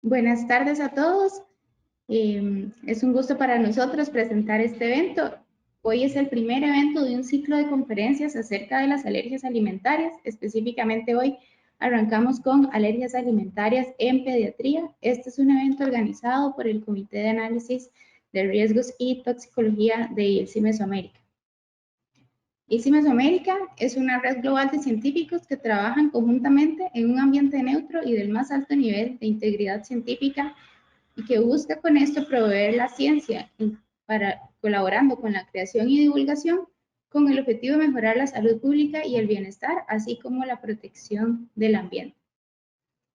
Buenas tardes a todos. Es un gusto para nosotros presentar este evento. Hoy es el primer evento de un ciclo de conferencias acerca de las alergias alimentarias. Específicamente hoy arrancamos con alergias alimentarias en pediatría. Este es un evento organizado por el Comité de Análisis de Riesgos y Toxicología de ILSI Mesoamérica. ILSI Mesoamérica es una red global de científicos que trabajan conjuntamente en un ambiente neutro y del más alto nivel de integridad científica y que busca con esto proveer la ciencia colaborando con la creación y divulgación con el objetivo de mejorar la salud pública y el bienestar, así como la protección del ambiente.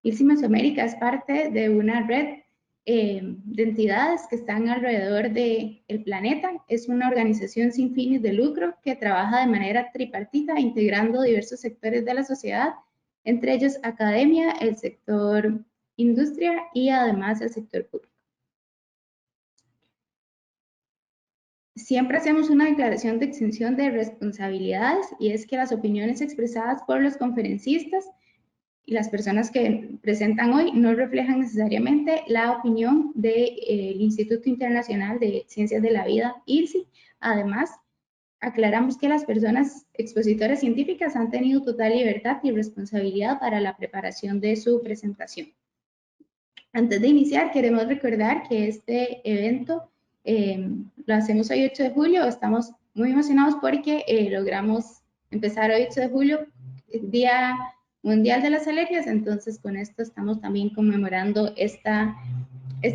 ILSI Mesoamérica es parte de una red de entidades que están alrededor del planeta. Es una organización sin fines de lucro que trabaja de manera tripartita, integrando diversos sectores de la sociedad, entre ellos academia, el sector industria y además el sector público. Siempre hacemos una declaración de exención de responsabilidades y es que las opiniones expresadas por los conferencistas y las personas que presentan hoy no reflejan necesariamente la opinión del Instituto Internacional de Ciencias de la Vida, ILSI. Además, aclaramos que las personas expositoras científicas han tenido total libertad y responsabilidad para la preparación de su presentación. Antes de iniciar, queremos recordar que este evento lo hacemos hoy 8 de julio. Estamos muy emocionados porque logramos empezar hoy 8 de julio, Día Mundial de las Alergias. Entonces, con esto estamos también conmemorando este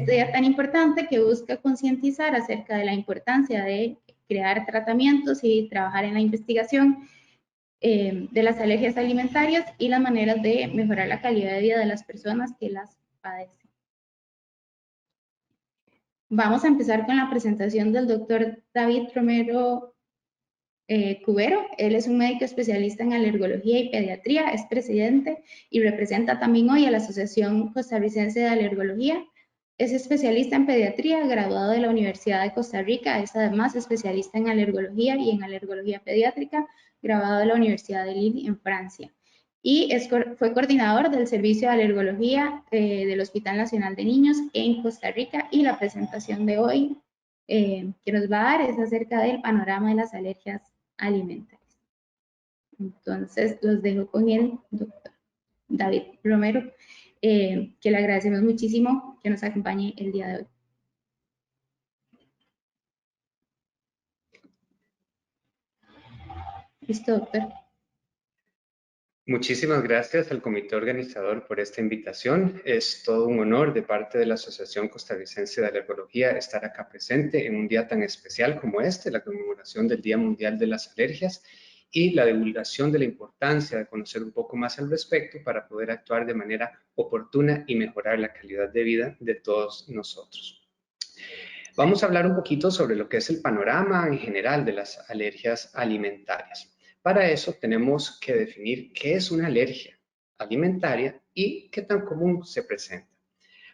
día tan importante que busca concientizar acerca de la importancia de crear tratamientos y trabajar en la investigación de las alergias alimentarias y las maneras de mejorar la calidad de vida de las personas que las padecen. Vamos a empezar con la presentación del doctor David Romero Cubero. Él es un médico especialista en alergología y pediatría, es presidente y representa también hoy a la Asociación Costarricense de Alergología. Es especialista en pediatría, graduado de la Universidad de Costa Rica, es además especialista en alergología y en alergología pediátrica, graduado de la Universidad de Lille en Francia. Y fue coordinador del Servicio de Alergología del Hospital Nacional de Niños en Costa Rica, y la presentación de hoy que nos va a dar es acerca del panorama de las alergias alimentarias. Entonces, los dejo con el doctor David Romero, que le agradecemos muchísimo que nos acompañe el día de hoy. Listo, doctor. Muchísimas gracias al comité organizador por esta invitación. Es todo un honor de parte de la Asociación Costarricense de Alergología estar acá presente en un día tan especial como este, la conmemoración del Día Mundial de las Alergias y la divulgación de la importancia de conocer un poco más al respecto para poder actuar de manera oportuna y mejorar la calidad de vida de todos nosotros. Vamos a hablar un poquito sobre lo que es el panorama en general de las alergias alimentarias. Para eso tenemos que definir qué es una alergia alimentaria y qué tan común se presenta.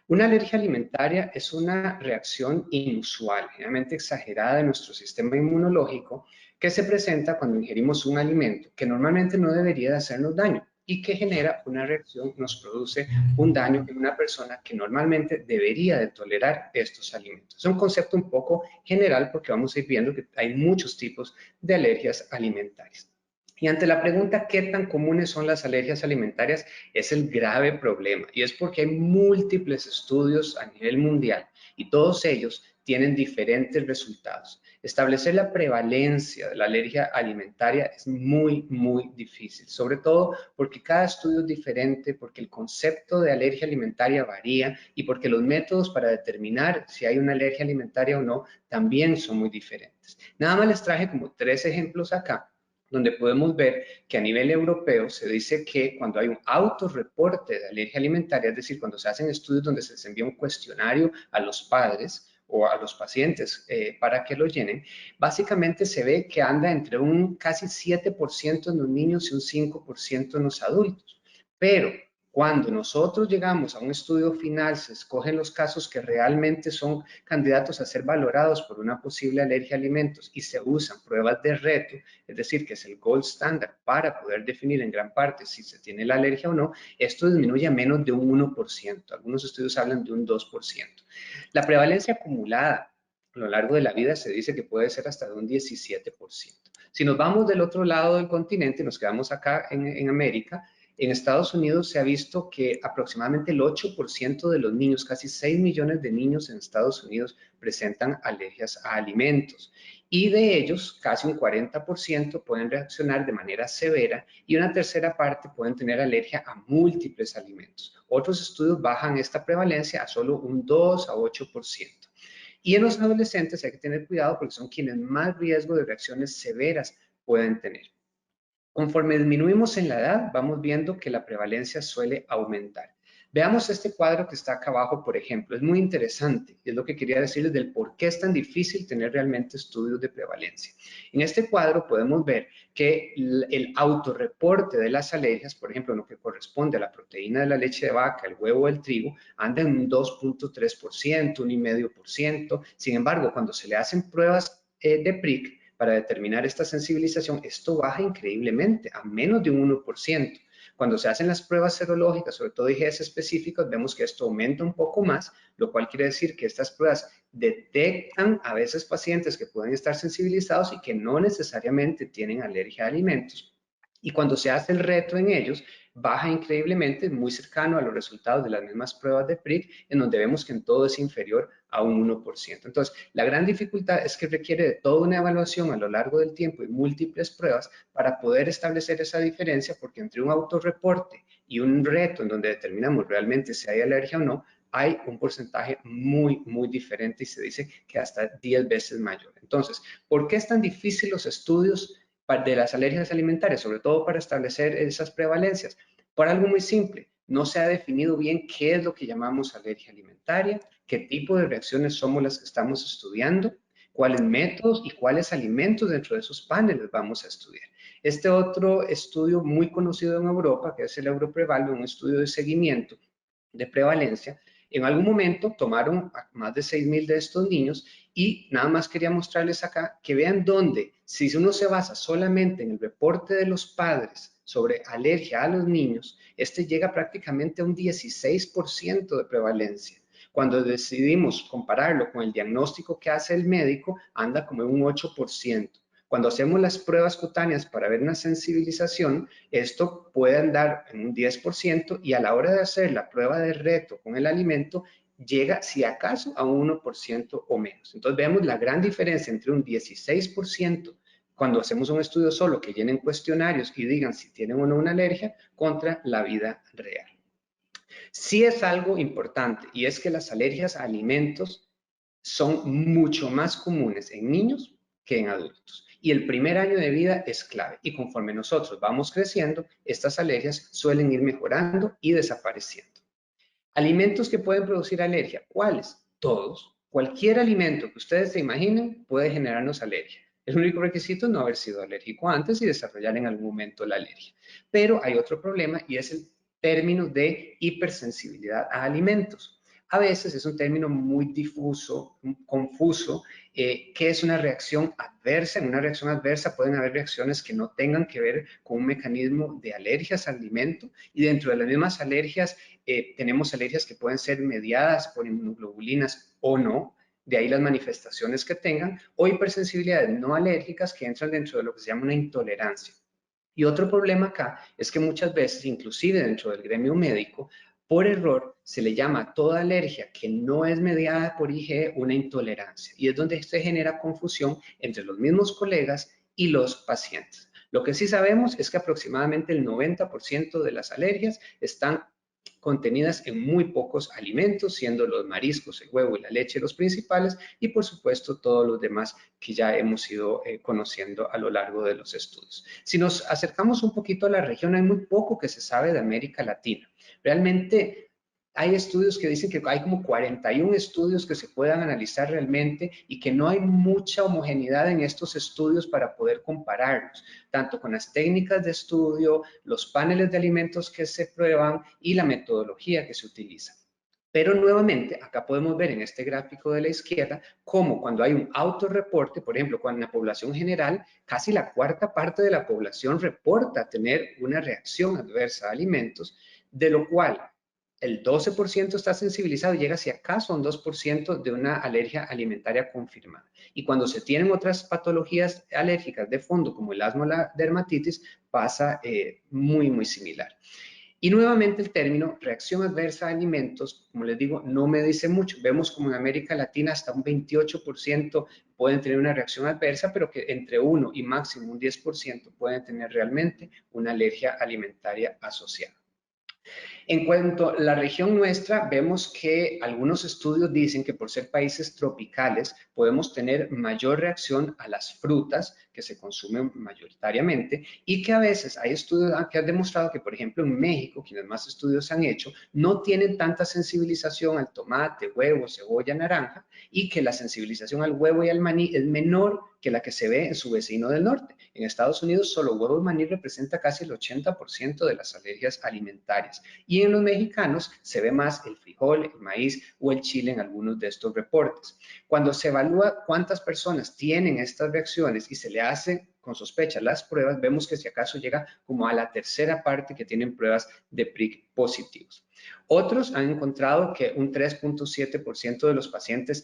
Una alergia alimentaria es una reacción inusual, generalmente exagerada de nuestro sistema inmunológico, que se presenta cuando ingerimos un alimento que normalmente no debería de hacernos daño y que genera una reacción, nos produce un daño en una persona que normalmente debería de tolerar estos alimentos. Es un concepto un poco general porque vamos a ir viendo que hay muchos tipos de alergias alimentarias. Y ante la pregunta ¿qué tan comunes son las alergias alimentarias? Es el grave problema, y es porque hay múltiples estudios a nivel mundial y todos ellos tienen diferentes resultados. Establecer la prevalencia de la alergia alimentaria es muy, muy difícil, sobre todo porque cada estudio es diferente, porque el concepto de alergia alimentaria varía y porque los métodos para determinar si hay una alergia alimentaria o no también son muy diferentes. Nada más les traje como 3 ejemplos acá, donde podemos ver que a nivel europeo se dice que cuando hay un autorreporte de alergia alimentaria, es decir, cuando se hacen estudios donde se les envía un cuestionario a los padres o a los pacientes para que lo llenen, básicamente se ve que anda entre un casi 7% en los niños y un 5% en los adultos. Pero Cuando nosotros llegamos a un estudio final, se escogen los casos que realmente son candidatos a ser valorados por una posible alergia a alimentos y se usan pruebas de reto, es decir, que es el gold standard para poder definir en gran parte si se tiene la alergia o no, esto disminuye a menos de un 1%. Algunos estudios hablan de un 2%. La prevalencia acumulada a lo largo de la vida se dice que puede ser hasta de un 17%. Si nos vamos del otro lado del continente, nos quedamos acá en América, en Estados Unidos se ha visto que aproximadamente el 8% de los niños, casi 6 millones de niños en Estados Unidos, presentan alergias a alimentos. Y de ellos, casi un 40% pueden reaccionar de manera severa y una tercera parte pueden tener alergia a múltiples alimentos. Otros estudios bajan esta prevalencia a solo un 2 a 8%. Y en los adolescentes hay que tener cuidado porque son quienes más riesgo de reacciones severas pueden tener. Conforme disminuimos en la edad, vamos viendo que la prevalencia suele aumentar. Veamos este cuadro que está acá abajo, por ejemplo. Es muy interesante y es lo que quería decirles del por qué es tan difícil tener realmente estudios de prevalencia. En este cuadro podemos ver que el autorreporte de las alergias, por ejemplo, en lo que corresponde a la proteína de la leche de vaca, el huevo o el trigo, anda en un 2.3%, 1,5%. Sin embargo, cuando se le hacen pruebas de PRIC, para determinar esta sensibilización, esto baja increíblemente, a menos de un 1%. Cuando se hacen las pruebas serológicas, sobre todo IgS específicos, vemos que esto aumenta un poco más, lo cual quiere decir que estas pruebas detectan a veces pacientes que pueden estar sensibilizados y que no necesariamente tienen alergia a alimentos. Y cuando se hace el reto en ellos, baja increíblemente, muy cercano a los resultados de las mismas pruebas de PRIC, en donde vemos que en todo es inferior a un 1%. Entonces, la gran dificultad es que requiere de toda una evaluación a lo largo del tiempo y múltiples pruebas para poder establecer esa diferencia, porque entre un autorreporte y un reto en donde determinamos realmente si hay alergia o no, hay un porcentaje muy, muy diferente y se dice que hasta 10 veces mayor. Entonces, ¿por qué es tan difícil los estudios de las alergias alimentarias, sobre todo para establecer esas prevalencias? Por algo muy simple, no se ha definido bien qué es lo que llamamos alergia alimentaria, qué tipo de reacciones somos las que estamos estudiando, cuáles métodos y cuáles alimentos dentro de esos paneles vamos a estudiar. Este otro estudio muy conocido en Europa, que es el Europreval, un estudio de seguimiento de prevalencia, en algún momento tomaron a más de 6,000 de estos niños y nada más quería mostrarles acá que vean dónde, si uno se basa solamente en el reporte de los padres sobre alergia a los niños, este llega prácticamente a un 16% de prevalencia. Cuando decidimos compararlo con el diagnóstico que hace el médico, anda como en un 8%. Cuando hacemos las pruebas cutáneas para ver una sensibilización, esto puede andar en un 10% y a la hora de hacer la prueba de reto con el alimento, llega si acaso a un 1% o menos. Entonces vemos la gran diferencia entre un 16% cuando hacemos un estudio solo que llenen cuestionarios y digan si tienen o no una alergia contra la vida real. Sí es algo importante y es que las alergias a alimentos son mucho más comunes en niños que en adultos. Y el primer año de vida es clave. Y conforme nosotros vamos creciendo, estas alergias suelen ir mejorando y desapareciendo. Alimentos que pueden producir alergia. ¿Cuáles? Todos. Cualquier alimento que ustedes se imaginen puede generarnos alergia. El único requisito es no haber sido alérgico antes y desarrollar en algún momento la alergia. Pero hay otro problema y es el término de hipersensibilidad a alimentos. A veces es un término muy difuso, confuso, que es una reacción adversa. En una reacción adversa pueden haber reacciones que no tengan que ver con un mecanismo de alergias al alimento y dentro de las mismas alergias tenemos alergias que pueden ser mediadas por inmunoglobulinas o no, de ahí las manifestaciones que tengan, o hipersensibilidades no alérgicas que entran dentro de lo que se llama una intolerancia. Y otro problema acá es que muchas veces, inclusive dentro del gremio médico, por error se le llama a toda alergia que no es mediada por IgE una intolerancia. Y es donde se genera confusión entre los mismos colegas y los pacientes. Lo que sí sabemos es que aproximadamente el 90% de las alergias están contenidas en muy pocos alimentos, siendo los mariscos, el huevo y la leche los principales, y por supuesto todos los demás que ya hemos ido conociendo a lo largo de los estudios. Si nos acercamos un poquito a la región, hay muy poco que se sabe de América Latina. Realmente hay estudios que dicen que hay como 41 estudios que se puedan analizar realmente y que no hay mucha homogeneidad en estos estudios para poder compararlos, tanto con las técnicas de estudio, los paneles de alimentos que se prueban y la metodología que se utiliza. Pero nuevamente, acá podemos ver en este gráfico de la izquierda cómo cuando hay un autorreporte, por ejemplo, cuando en la población general, casi la cuarta parte de la población reporta tener una reacción adversa a alimentos, de lo cual el 12% está sensibilizado y llega si acaso a un 2% de una alergia alimentaria confirmada. Y cuando se tienen otras patologías alérgicas de fondo, como el asma o la dermatitis, pasa muy similar. Y nuevamente el término reacción adversa a alimentos, como les digo, no me dice mucho. Vemos como en América Latina hasta un 28% pueden tener una reacción adversa, pero que entre 1 y máximo un 10% pueden tener realmente una alergia alimentaria asociada. En cuanto a la región nuestra, vemos que algunos estudios dicen que por ser países tropicales podemos tener mayor reacción a las frutas que se consumen mayoritariamente y que a veces hay estudios que han demostrado que, por ejemplo, en México, quienes más estudios han hecho, no tienen tanta sensibilización al tomate, huevo, cebolla, naranja y que la sensibilización al huevo y al maní es menor que la que se ve en su vecino del norte. En Estados Unidos, solo huevo y maní representa casi el 80% de las alergias alimentarias. Y en los mexicanos se ve más el frijol, el maíz o el chile en algunos de estos reportes. Cuando se evalúa cuántas personas tienen estas reacciones y se le hace con sospecha las pruebas, vemos que si acaso llega como a la tercera parte que tienen pruebas de PRIC positivos. Otros han encontrado que un 3.7% de los pacientes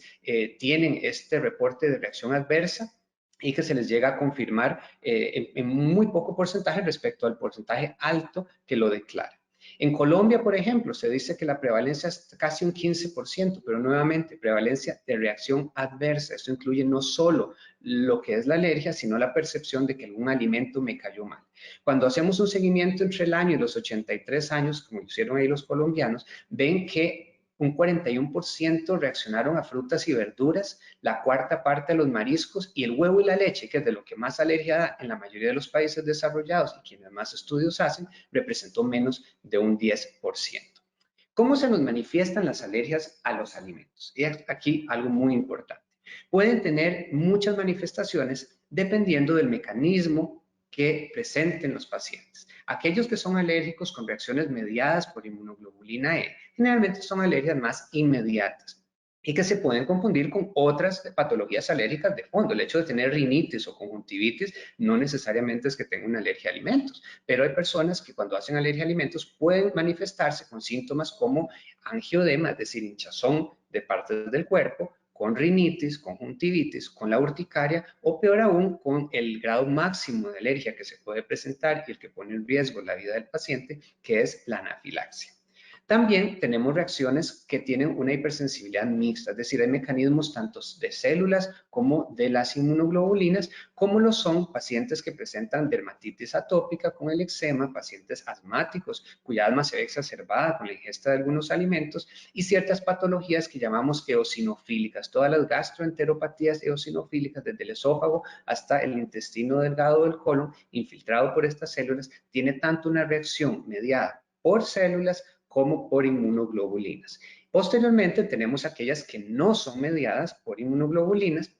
tienen este reporte de reacción adversa y que se les llega a confirmar en muy poco porcentaje respecto al porcentaje alto que lo declara. En Colombia, por ejemplo, se dice que la prevalencia es casi un 15%, pero nuevamente, prevalencia de reacción adversa. Esto incluye no solo lo que es la alergia, sino la percepción de que algún alimento me cayó mal. Cuando hacemos un seguimiento entre el año y los 83 años, como hicieron ahí los colombianos, ven que un 41% reaccionaron a frutas y verduras, la cuarta parte a los mariscos y el huevo y la leche, que es de lo que más alergia da en la mayoría de los países desarrollados y quienes más estudios hacen, representó menos de un 10%. ¿Cómo se nos manifiestan las alergias a los alimentos? Y aquí algo muy importante. Pueden tener muchas manifestaciones dependiendo del mecanismo que presenten los pacientes. Aquellos que son alérgicos con reacciones mediadas por inmunoglobulina E generalmente son alergias más inmediatas y que se pueden confundir con otras patologías alérgicas de fondo. El hecho de tener rinitis o conjuntivitis no necesariamente es que tenga una alergia a alimentos, pero hay personas que cuando hacen alergia a alimentos pueden manifestarse con síntomas como angioedema, es decir, hinchazón de partes del cuerpo, con rinitis, conjuntivitis, con la urticaria o peor aún con el grado máximo de alergia que se puede presentar y el que pone en riesgo la vida del paciente, que es la anafilaxia. También tenemos reacciones que tienen una hipersensibilidad mixta, es decir, hay mecanismos tanto de células como de las inmunoglobulinas, como lo son pacientes que presentan dermatitis atópica con el eczema, pacientes asmáticos cuya asma se ve exacerbada con la ingesta de algunos alimentos y ciertas patologías que llamamos eosinofílicas, todas las gastroenteropatías eosinofílicas desde el esófago hasta el intestino delgado del colon infiltrado por estas células, tiene tanto una reacción mediada por células como por inmunoglobulinas. Posteriormente tenemos aquellas que no son mediadas por inmunoglobulinas,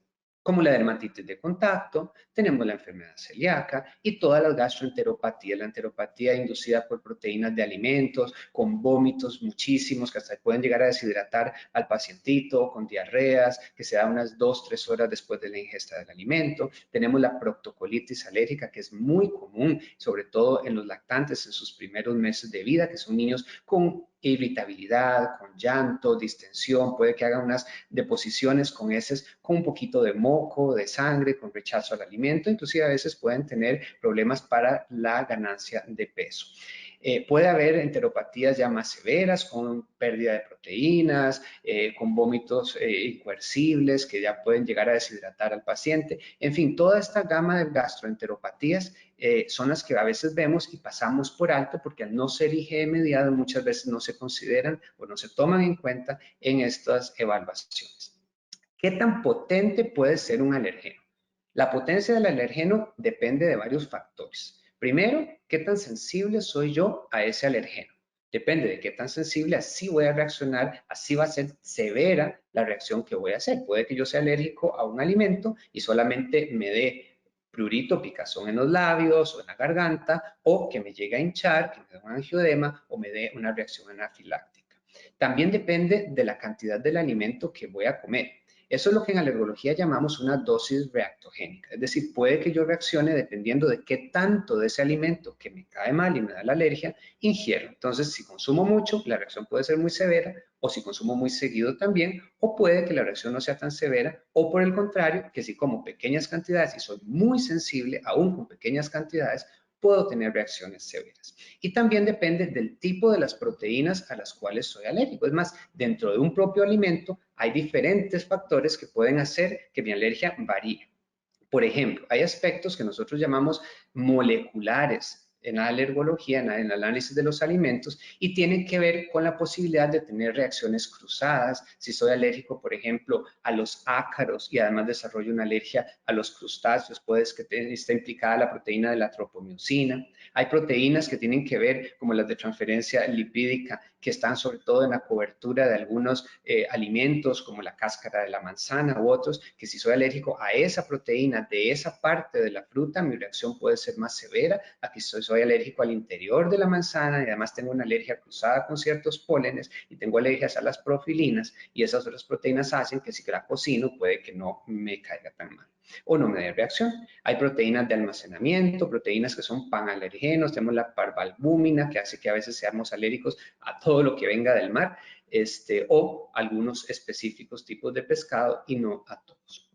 como la dermatitis de contacto, tenemos la enfermedad celíaca y todas las gastroenteropatías, la enteropatía inducida por proteínas de alimentos, con vómitos muchísimos que hasta pueden llegar a deshidratar al pacientito, con diarreas que se da unas 2-3 horas después de la ingesta del alimento. Tenemos la proctocolitis alérgica que es muy común, sobre todo en los lactantes en sus primeros meses de vida, que son niños con irritabilidad, con llanto, distensión, puede que hagan unas deposiciones con heces con un poquito de moco, de sangre, con rechazo al alimento, inclusive a veces pueden tener problemas para la ganancia de peso. Puede haber enteropatías ya más severas, con pérdida de proteínas, con vómitos incoercibles que ya pueden llegar a deshidratar al paciente. En fin, toda esta gama de gastroenteropatías son las que a veces vemos y pasamos por alto porque al no ser IgE mediado muchas veces no se consideran o no se toman en cuenta en estas evaluaciones. ¿Qué tan potente puede ser un alergeno? La potencia del alergeno depende de varios factores. Primero, ¿qué tan sensible soy yo a ese alergeno? Depende de qué tan sensible, así voy a reaccionar, así va a ser severa la reacción que voy a hacer. Puede que yo sea alérgico a un alimento y solamente me dé prurito, picazón en los labios o en la garganta, o que me llegue a hinchar, que me dé un angioedema o me dé una reacción anafiláctica. También depende de la cantidad del alimento que voy a comer. Eso es lo que en alergología llamamos una dosis reactogénica, es decir, puede que yo reaccione dependiendo de qué tanto de ese alimento que me cae mal y me da la alergia ingiero. Entonces, si consumo mucho, la reacción puede ser muy severa, o si consumo muy seguido también, o puede que la reacción no sea tan severa, o por el contrario, que si como pequeñas cantidades y soy muy sensible, aún con pequeñas cantidades, puedo tener reacciones severas. Y también depende del tipo de las proteínas a las cuales soy alérgico. Es más, dentro de un propio alimento hay diferentes factores que pueden hacer que mi alergia varíe. Por ejemplo, hay aspectos que nosotros llamamos moleculares en la alergología, en el análisis de los alimentos, y tienen que ver con la posibilidad de tener reacciones cruzadas. Si soy alérgico, por ejemplo, a los ácaros y además desarrollo una alergia a los crustáceos, puede que esté implicada la proteína de la tropomiosina. Hay proteínas que tienen que ver, como las de transferencia lipídica, que están sobre todo en la cobertura de algunos alimentos, como la cáscara de la manzana u otros, que si soy alérgico a esa proteína de esa parte de la fruta, mi reacción puede ser más severa. Aquí soy alérgico al interior de la manzana y además tengo una alergia cruzada con ciertos pólenes y tengo alergias a las profilinas, y esas otras proteínas hacen que si la cocino puede que no me caiga tan mal o no me dé reacción. Hay proteínas de almacenamiento, proteínas que son panalergenos, tenemos la parvalbúmina, que hace que a veces seamos alérgicos a todo lo que venga del mar, o algunos específicos tipos de pescado y no a todos.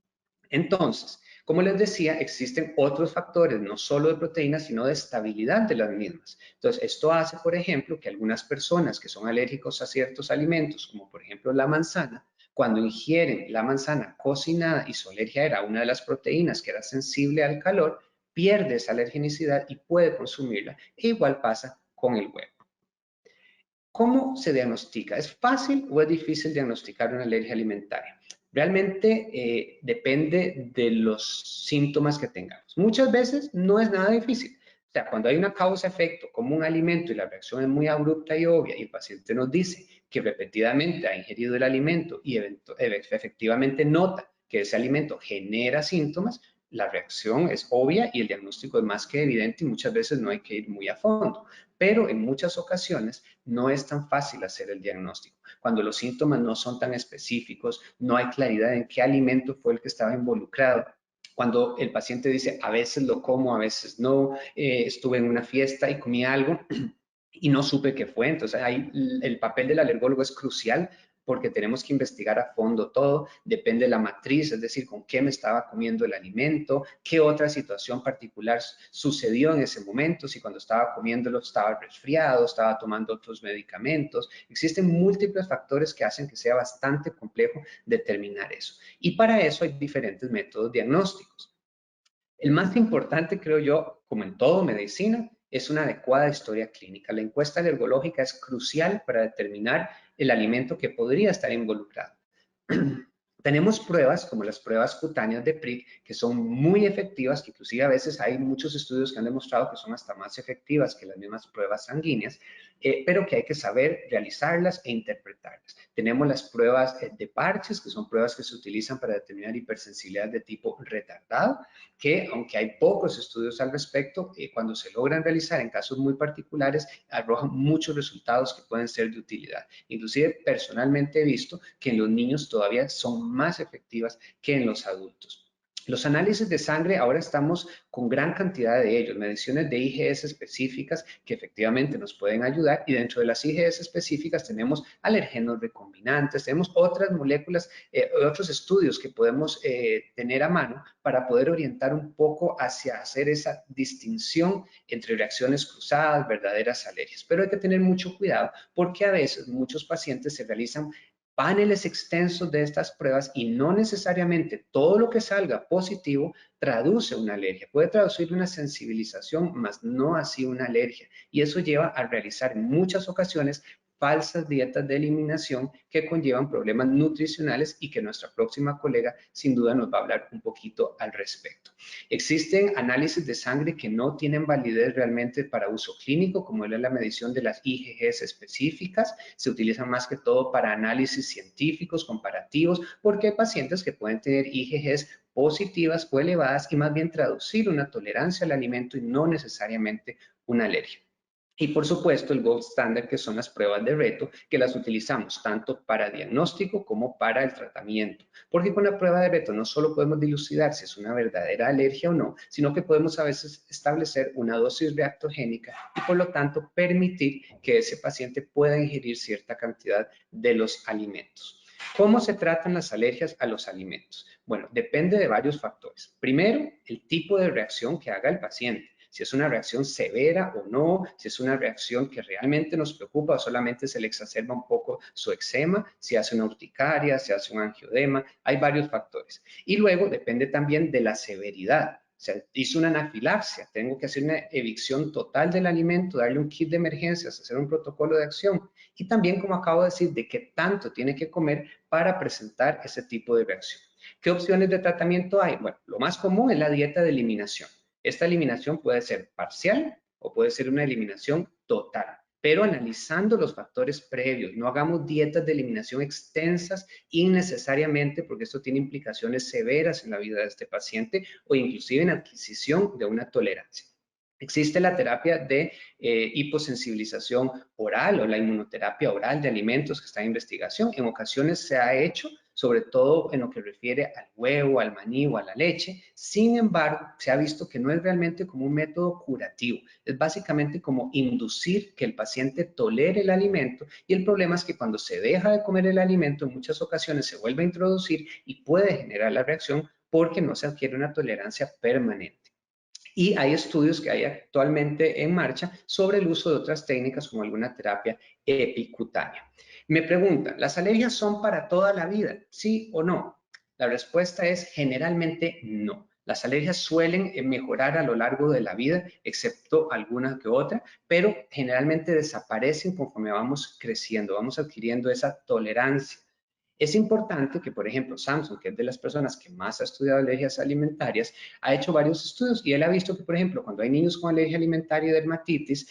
Entonces, como les decía, existen otros factores, no solo de proteínas, sino de estabilidad de las mismas. Entonces, esto hace, por ejemplo, que algunas personas que son alérgicos a ciertos alimentos, como por ejemplo la manzana, cuando ingieren la manzana cocinada y su alergia era una de las proteínas que era sensible al calor, pierde esa alergenicidad y puede consumirla. E igual pasa con el huevo. ¿Cómo se diagnostica? ¿Es fácil o es difícil diagnosticar una alergia alimentaria? Realmente depende de los síntomas que tengamos. Muchas veces no es nada difícil. O sea, cuando hay una causa-efecto como un alimento y la reacción es muy abrupta y obvia y el paciente nos dice que repetidamente ha ingerido el alimento y efectivamente nota que ese alimento genera síntomas, la reacción es obvia y el diagnóstico es más que evidente y muchas veces no hay que ir muy a fondo. Pero en muchas ocasiones no es tan fácil hacer el diagnóstico. Cuando los síntomas no son tan específicos, no hay claridad en qué alimento fue el que estaba involucrado. Cuando el paciente dice, a veces lo como, a veces no, estuve en una fiesta y comí algo y no supe qué fue. Entonces, ahí el papel del alergólogo es crucial porque tenemos que investigar a fondo todo, depende de la matriz, es decir, con qué me estaba comiendo el alimento, qué otra situación particular sucedió en ese momento, si cuando estaba comiéndolo estaba resfriado, estaba tomando otros medicamentos. Existen múltiples factores que hacen que sea bastante complejo determinar eso. Y para eso hay diferentes métodos diagnósticos. El más importante, creo yo, como en todo medicina, es una adecuada historia clínica. La encuesta alergológica es crucial para determinar el alimento que podría estar involucrado. Tenemos pruebas como las pruebas cutáneas de PRIC que son muy efectivas, que inclusive a veces hay muchos estudios que han demostrado que son hasta más efectivas que las mismas pruebas sanguíneas, pero que hay que saber realizarlas e interpretarlas. Tenemos las pruebas de parches, que son pruebas que se utilizan para determinar hipersensibilidad de tipo retardado, que aunque hay pocos estudios al respecto, cuando se logran realizar en casos muy particulares, arrojan muchos resultados que pueden ser de utilidad. Inclusive personalmente he visto que en los niños todavía son más efectivas que en los adultos. Los análisis de sangre, ahora estamos con gran cantidad de ellos, mediciones de IgS específicas que efectivamente nos pueden ayudar, y dentro de las IgS específicas tenemos alergenos recombinantes, tenemos otras moléculas, otros estudios que podemos tener a mano para poder orientar un poco hacia hacer esa distinción entre reacciones cruzadas, verdaderas alergias. Pero hay que tener mucho cuidado porque a veces muchos pacientes se realizan paneles extensos de estas pruebas y no necesariamente todo lo que salga positivo traduce una alergia. Puede traducir una sensibilización, mas no así una alergia. Y eso lleva a realizar en muchas ocasiones falsas dietas de eliminación que conllevan problemas nutricionales y que nuestra próxima colega sin duda nos va a hablar un poquito al respecto. Existen análisis de sangre que no tienen validez realmente para uso clínico, como es la medición de las IgGs específicas. Se utilizan más que todo para análisis científicos, comparativos, porque hay pacientes que pueden tener IgGs positivas o elevadas y más bien traducir una tolerancia al alimento y no necesariamente una alergia. Y por supuesto el gold standard, que son las pruebas de reto, que las utilizamos tanto para diagnóstico como para el tratamiento. Porque con la prueba de reto no solo podemos dilucidar si es una verdadera alergia o no, sino que podemos a veces establecer una dosis reactogénica y por lo tanto permitir que ese paciente pueda ingerir cierta cantidad de los alimentos. ¿Cómo se tratan las alergias a los alimentos? Bueno, depende de varios factores. Primero, el tipo de reacción que haga el paciente. Si es una reacción severa o no, si es una reacción que realmente nos preocupa o solamente se le exacerba un poco su eczema, si hace una urticaria, si hace un angiodema, hay varios factores. Y luego depende también de la severidad. O sea, hizo una anafilaxia, tengo que hacer una evicción total del alimento, darle un kit de emergencias, hacer un protocolo de acción. Y también, como acabo de decir, de qué tanto tiene que comer para presentar ese tipo de reacción. ¿Qué opciones de tratamiento hay? Bueno, lo más común es la dieta de eliminación. Esta eliminación puede ser parcial o puede ser una eliminación total, pero analizando los factores previos. No hagamos dietas de eliminación extensas innecesariamente porque esto tiene implicaciones severas en la vida de este paciente o inclusive en adquisición de una tolerancia. Existe la terapia de hiposensibilización oral o la inmunoterapia oral de alimentos que está en investigación. En ocasiones se ha hecho, sobre todo en lo que refiere al huevo, al maní o a la leche. Sin embargo, se ha visto que no es realmente como un método curativo. Es básicamente como inducir que el paciente tolere el alimento y el problema es que cuando se deja de comer el alimento, en muchas ocasiones se vuelve a introducir y puede generar la reacción porque no se adquiere una tolerancia permanente. Y hay estudios que hay actualmente en marcha sobre el uso de otras técnicas como alguna terapia epicutánea. Me preguntan, ¿las alergias son para toda la vida? ¿Sí o no? La respuesta es generalmente no. Las alergias suelen mejorar a lo largo de la vida, excepto alguna que otra, pero generalmente desaparecen conforme vamos creciendo, vamos adquiriendo esa tolerancia. Es importante que, por ejemplo, Samson, que es de las personas que más ha estudiado alergias alimentarias, ha hecho varios estudios y él ha visto que, por ejemplo, cuando hay niños con alergia alimentaria y dermatitis,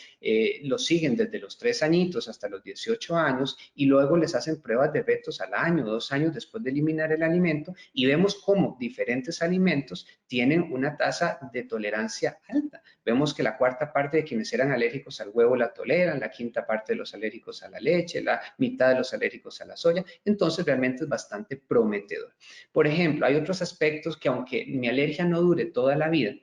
los siguen desde los 3 añitos hasta los 18 años y luego les hacen pruebas de retos al año, 2 años después de eliminar el alimento y vemos cómo diferentes alimentos tienen una tasa de tolerancia alta. Vemos que la cuarta parte de quienes eran alérgicos al huevo la toleran, la quinta parte de los alérgicos a la leche, la mitad de los alérgicos a la soya. Entonces, realmente es bastante prometedor. Por ejemplo, hay otros aspectos que aunque mi alergia no dure toda la vida,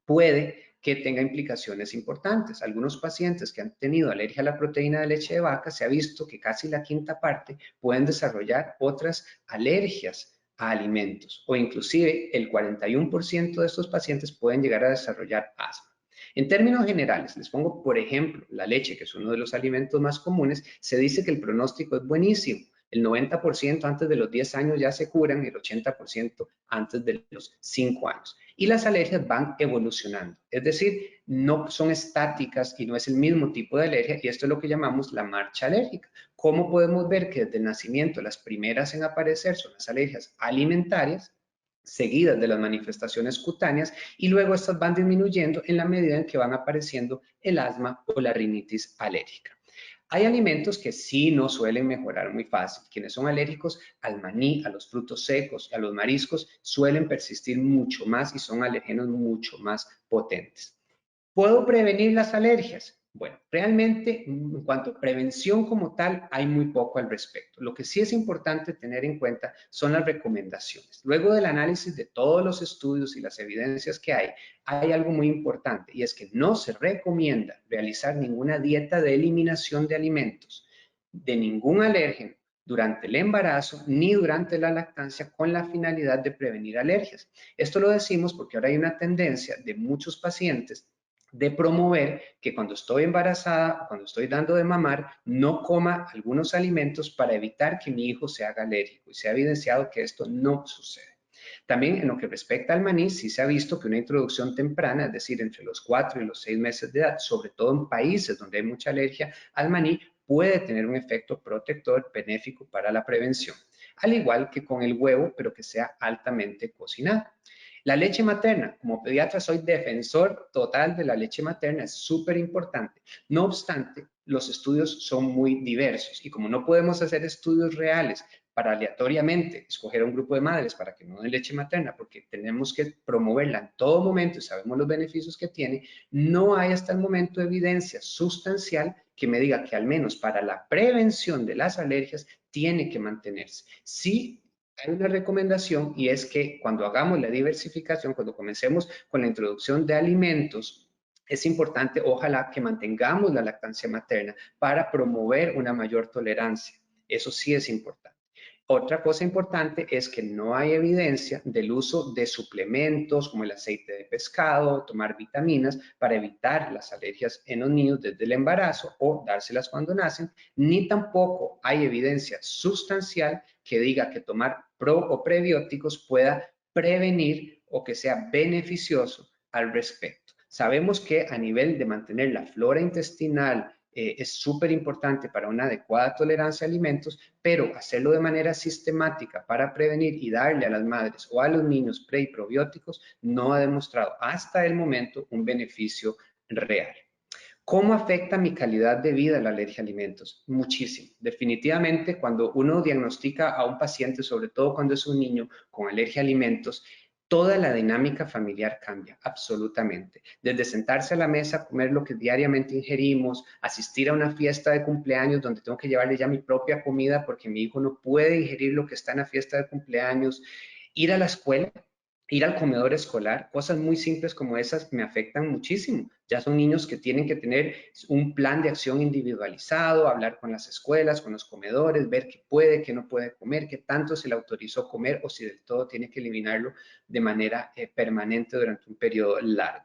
puede que tenga implicaciones importantes. Algunos pacientes que han tenido alergia a la proteína de leche de vaca, se ha visto que casi la quinta parte pueden desarrollar otras alergias a alimentos o inclusive el 41% de estos pacientes pueden llegar a desarrollar asma. En términos generales, les pongo por ejemplo la leche, que es uno de los alimentos más comunes, se dice que el pronóstico es buenísimo. El 90% antes de los 10 años ya se curan, el 80% antes de los 5 años. Y las alergias van evolucionando, es decir, no son estáticas y no es el mismo tipo de alergia y esto es lo que llamamos la marcha alérgica. ¿Cómo podemos ver que desde el nacimiento las primeras en aparecer son las alergias alimentarias, seguidas de las manifestaciones cutáneas y luego estas van disminuyendo en la medida en que van apareciendo el asma o la rinitis alérgica? Hay alimentos que sí no suelen mejorar muy fácil. Quienes son alérgicos al maní, a los frutos secos, a los mariscos, suelen persistir mucho más y son alergenos mucho más potentes. ¿Puedo prevenir las alergias? Bueno, realmente en cuanto a prevención como tal, hay muy poco al respecto. Lo que sí es importante tener en cuenta son las recomendaciones. Luego del análisis de todos los estudios y las evidencias que hay algo muy importante y es que no se recomienda realizar ninguna dieta de eliminación de alimentos de ningún alérgeno durante el embarazo ni durante la lactancia con la finalidad de prevenir alergias. Esto lo decimos porque ahora hay una tendencia de muchos pacientes de promover que cuando estoy embarazada o cuando estoy dando de mamar, no coma algunos alimentos para evitar que mi hijo se haga alérgico. Y se ha evidenciado que esto no sucede. También en lo que respecta al maní, sí se ha visto que una introducción temprana, es decir, entre los 4 y los 6 meses de edad, sobre todo en países donde hay mucha alergia al maní, puede tener un efecto protector benéfico para la prevención, al igual que con el huevo, pero que sea altamente cocinado. La leche materna, como pediatra soy defensor total de la leche materna, es súper importante. No obstante, los estudios son muy diversos y como no podemos hacer estudios reales para aleatoriamente escoger a un grupo de madres para que no den leche materna, porque tenemos que promoverla en todo momento y sabemos los beneficios que tiene, no hay hasta el momento evidencia sustancial que me diga que al menos para la prevención de las alergias tiene que mantenerse. Sí, hay una recomendación y es que cuando hagamos la diversificación, cuando comencemos con la introducción de alimentos, es importante, ojalá, que mantengamos la lactancia materna para promover una mayor tolerancia. Eso sí es importante. Otra cosa importante es que no hay evidencia del uso de suplementos como el aceite de pescado, tomar vitaminas para evitar las alergias en los niños desde el embarazo o dárselas cuando nacen, ni tampoco hay evidencia sustancial que diga que tomar pro o prebióticos pueda prevenir o que sea beneficioso al respecto. Sabemos que a nivel de mantener la flora intestinal es súper importante para una adecuada tolerancia a alimentos, pero hacerlo de manera sistemática para prevenir y darle a las madres o a los niños pre y probióticos no ha demostrado hasta el momento un beneficio real. ¿Cómo afecta mi calidad de vida la alergia a alimentos? Muchísimo. Definitivamente, cuando uno diagnostica a un paciente, sobre todo cuando es un niño con alergia a alimentos, toda la dinámica familiar cambia, absolutamente. Desde sentarse a la mesa a comer lo que diariamente ingerimos, asistir a una fiesta de cumpleaños donde tengo que llevarle ya mi propia comida porque mi hijo no puede ingerir lo que está en la fiesta de cumpleaños, ir a la escuela, ir al comedor escolar, cosas muy simples como esas me afectan muchísimo. Ya son niños que tienen que tener un plan de acción individualizado, hablar con las escuelas, con los comedores, ver qué puede, qué no puede comer, qué tanto se le autorizó comer o si del todo tiene que eliminarlo de manera permanente durante un periodo largo.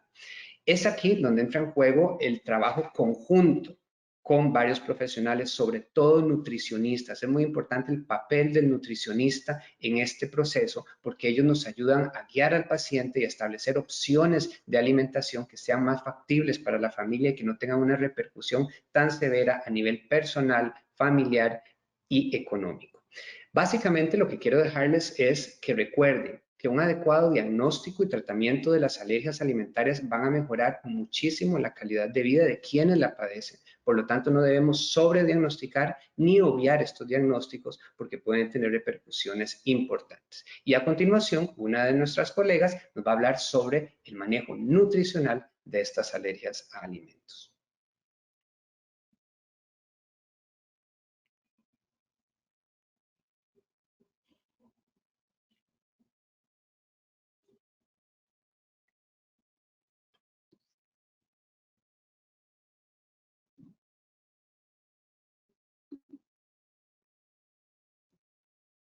Es aquí donde entra en juego el trabajo conjunto con varios profesionales, sobre todo nutricionistas. Es muy importante el papel del nutricionista en este proceso porque ellos nos ayudan a guiar al paciente y a establecer opciones de alimentación que sean más factibles para la familia y que no tengan una repercusión tan severa a nivel personal, familiar y económico. Básicamente lo que quiero dejarles es que recuerden que un adecuado diagnóstico y tratamiento de las alergias alimentarias van a mejorar muchísimo la calidad de vida de quienes la padecen. Por lo tanto, no debemos sobrediagnosticar ni obviar estos diagnósticos porque pueden tener repercusiones importantes. Y a continuación, una de nuestras colegas nos va a hablar sobre el manejo nutricional de estas alergias a alimentos.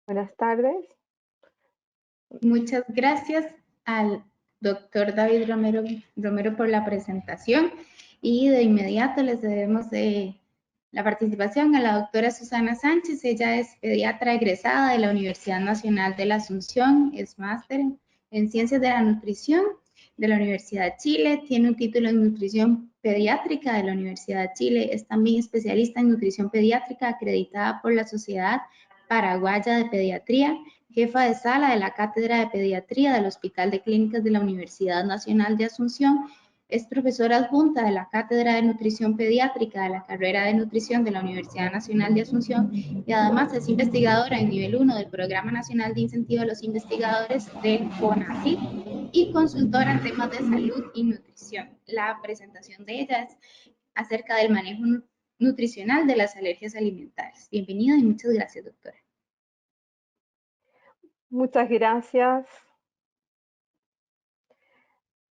Buenas tardes. Muchas gracias al doctor David Romero por la presentación y de inmediato les debemos la participación a la doctora Susana Sánchez. Ella es pediatra egresada de la Universidad Nacional de la Asunción, es máster en Ciencias de la Nutrición de la Universidad de Chile, tiene un título en Nutrición Pediátrica de la Universidad de Chile, es también especialista en Nutrición Pediátrica acreditada por la Sociedad Paraguaya de Pediatría, jefa de sala de la Cátedra de Pediatría del Hospital de Clínicas de la Universidad Nacional de Asunción, es profesora adjunta de la Cátedra de Nutrición Pediátrica de la carrera de Nutrición de la Universidad Nacional de Asunción y además es investigadora en nivel 1 del Programa Nacional de Incentivo a los Investigadores del CONACYT y consultora en temas de salud y nutrición. La presentación de ella es acerca del manejo nutricional de las alergias alimentarias. Bienvenida y muchas gracias, doctora. Muchas gracias.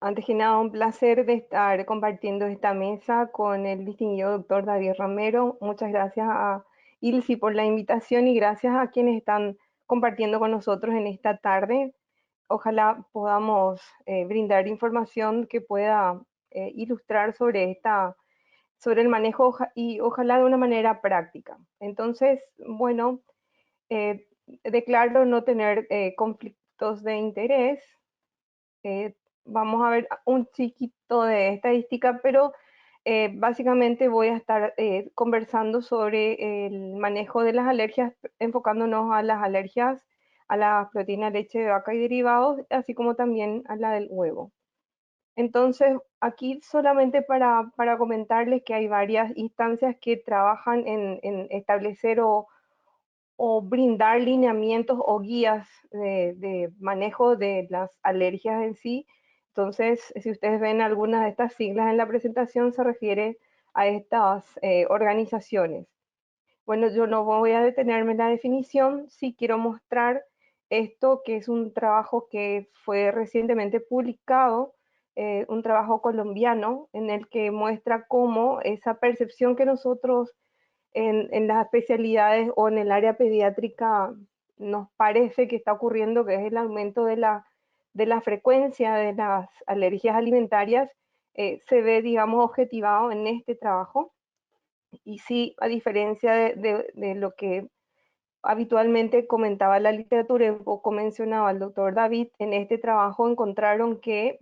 Antes que nada, un placer de estar compartiendo esta mesa con el distinguido doctor David Romero. Muchas gracias a Ilsi por la invitación y gracias a quienes están compartiendo con nosotros en esta tarde. Ojalá podamos brindar información que pueda ilustrar sobre el manejo y ojalá de una manera práctica. Entonces, bueno, declaro no tener conflictos de interés. Vamos a ver un chiquito de estadística, pero Básicamente voy a estar conversando sobre el manejo de las alergias, enfocándonos a las alergias a la proteína de leche de vaca y derivados, así como también a la del huevo. Entonces, aquí solamente para comentarles que hay varias instancias que trabajan en establecer o brindar lineamientos o guías de manejo de las alergias en sí. Entonces, si ustedes ven algunas de estas siglas en la presentación, se refiere a estas organizaciones. Bueno, yo no voy a detenerme en la definición, sí quiero mostrar esto, que es un trabajo que fue recientemente publicado, un trabajo colombiano en el que muestra cómo esa percepción que nosotros en las especialidades o en el área pediátrica nos parece que está ocurriendo, que es el aumento de la frecuencia de las alergias alimentarias, se ve, digamos, objetivado en este trabajo. Y sí, a diferencia de lo que habitualmente comentaba la literatura, un poco mencionaba el doctor David, en este trabajo encontraron que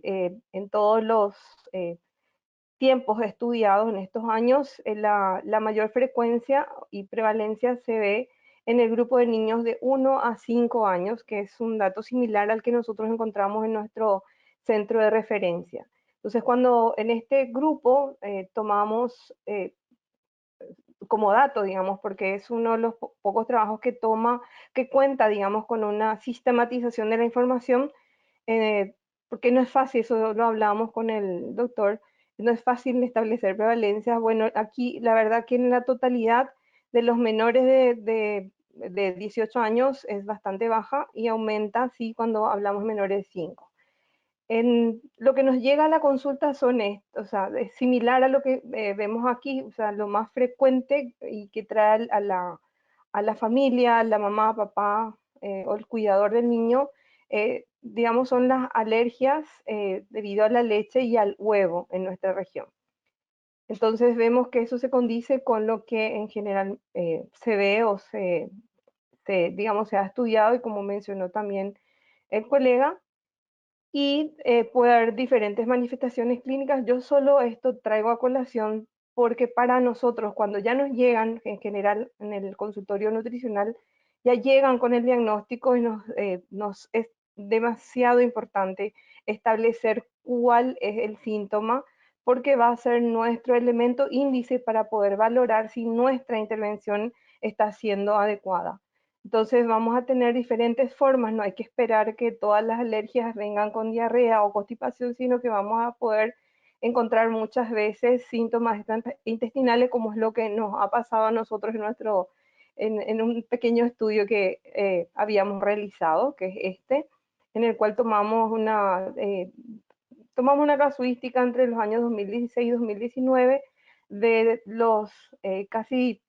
en todos los tiempos estudiados en estos años, la mayor frecuencia y prevalencia se ve en el grupo de niños de 1 a 5 años, que es un dato similar al que nosotros encontramos en nuestro centro de referencia. Entonces, cuando en este grupo tomamos como dato, digamos, porque es uno de los pocos trabajos que cuenta, digamos, con una sistematización de la información, porque no es fácil, eso lo hablábamos con el doctor, no es fácil establecer prevalencias. Bueno, aquí la verdad que en la totalidad de los menores de 18 años es bastante baja y aumenta, sí, cuando hablamos menores de 5. En lo que nos llega a la consulta son estos, o sea, es similar a lo que vemos aquí, o sea, lo más frecuente y que trae a la familia, a la mamá, papá o el cuidador del niño, digamos, son las alergias debido a la leche y al huevo en nuestra región. Entonces vemos que eso se condice con lo que en general se ve o digamos, se ha estudiado y como mencionó también el colega, y puede haber diferentes manifestaciones clínicas. Yo solo esto traigo a colación porque para nosotros, cuando ya nos llegan, en general en el consultorio nutricional, ya llegan con el diagnóstico y nos es demasiado importante establecer cuál es el síntoma, porque va a ser nuestro elemento índice para poder valorar si nuestra intervención está siendo adecuada. Entonces vamos a tener diferentes formas, no hay que esperar que todas las alergias vengan con diarrea o constipación, sino que vamos a poder encontrar muchas veces síntomas intestinales, como es lo que nos ha pasado a nosotros en un pequeño estudio que habíamos realizado, que es este, en el cual tomamos una casuística entre los años 2016 y 2019 de los casi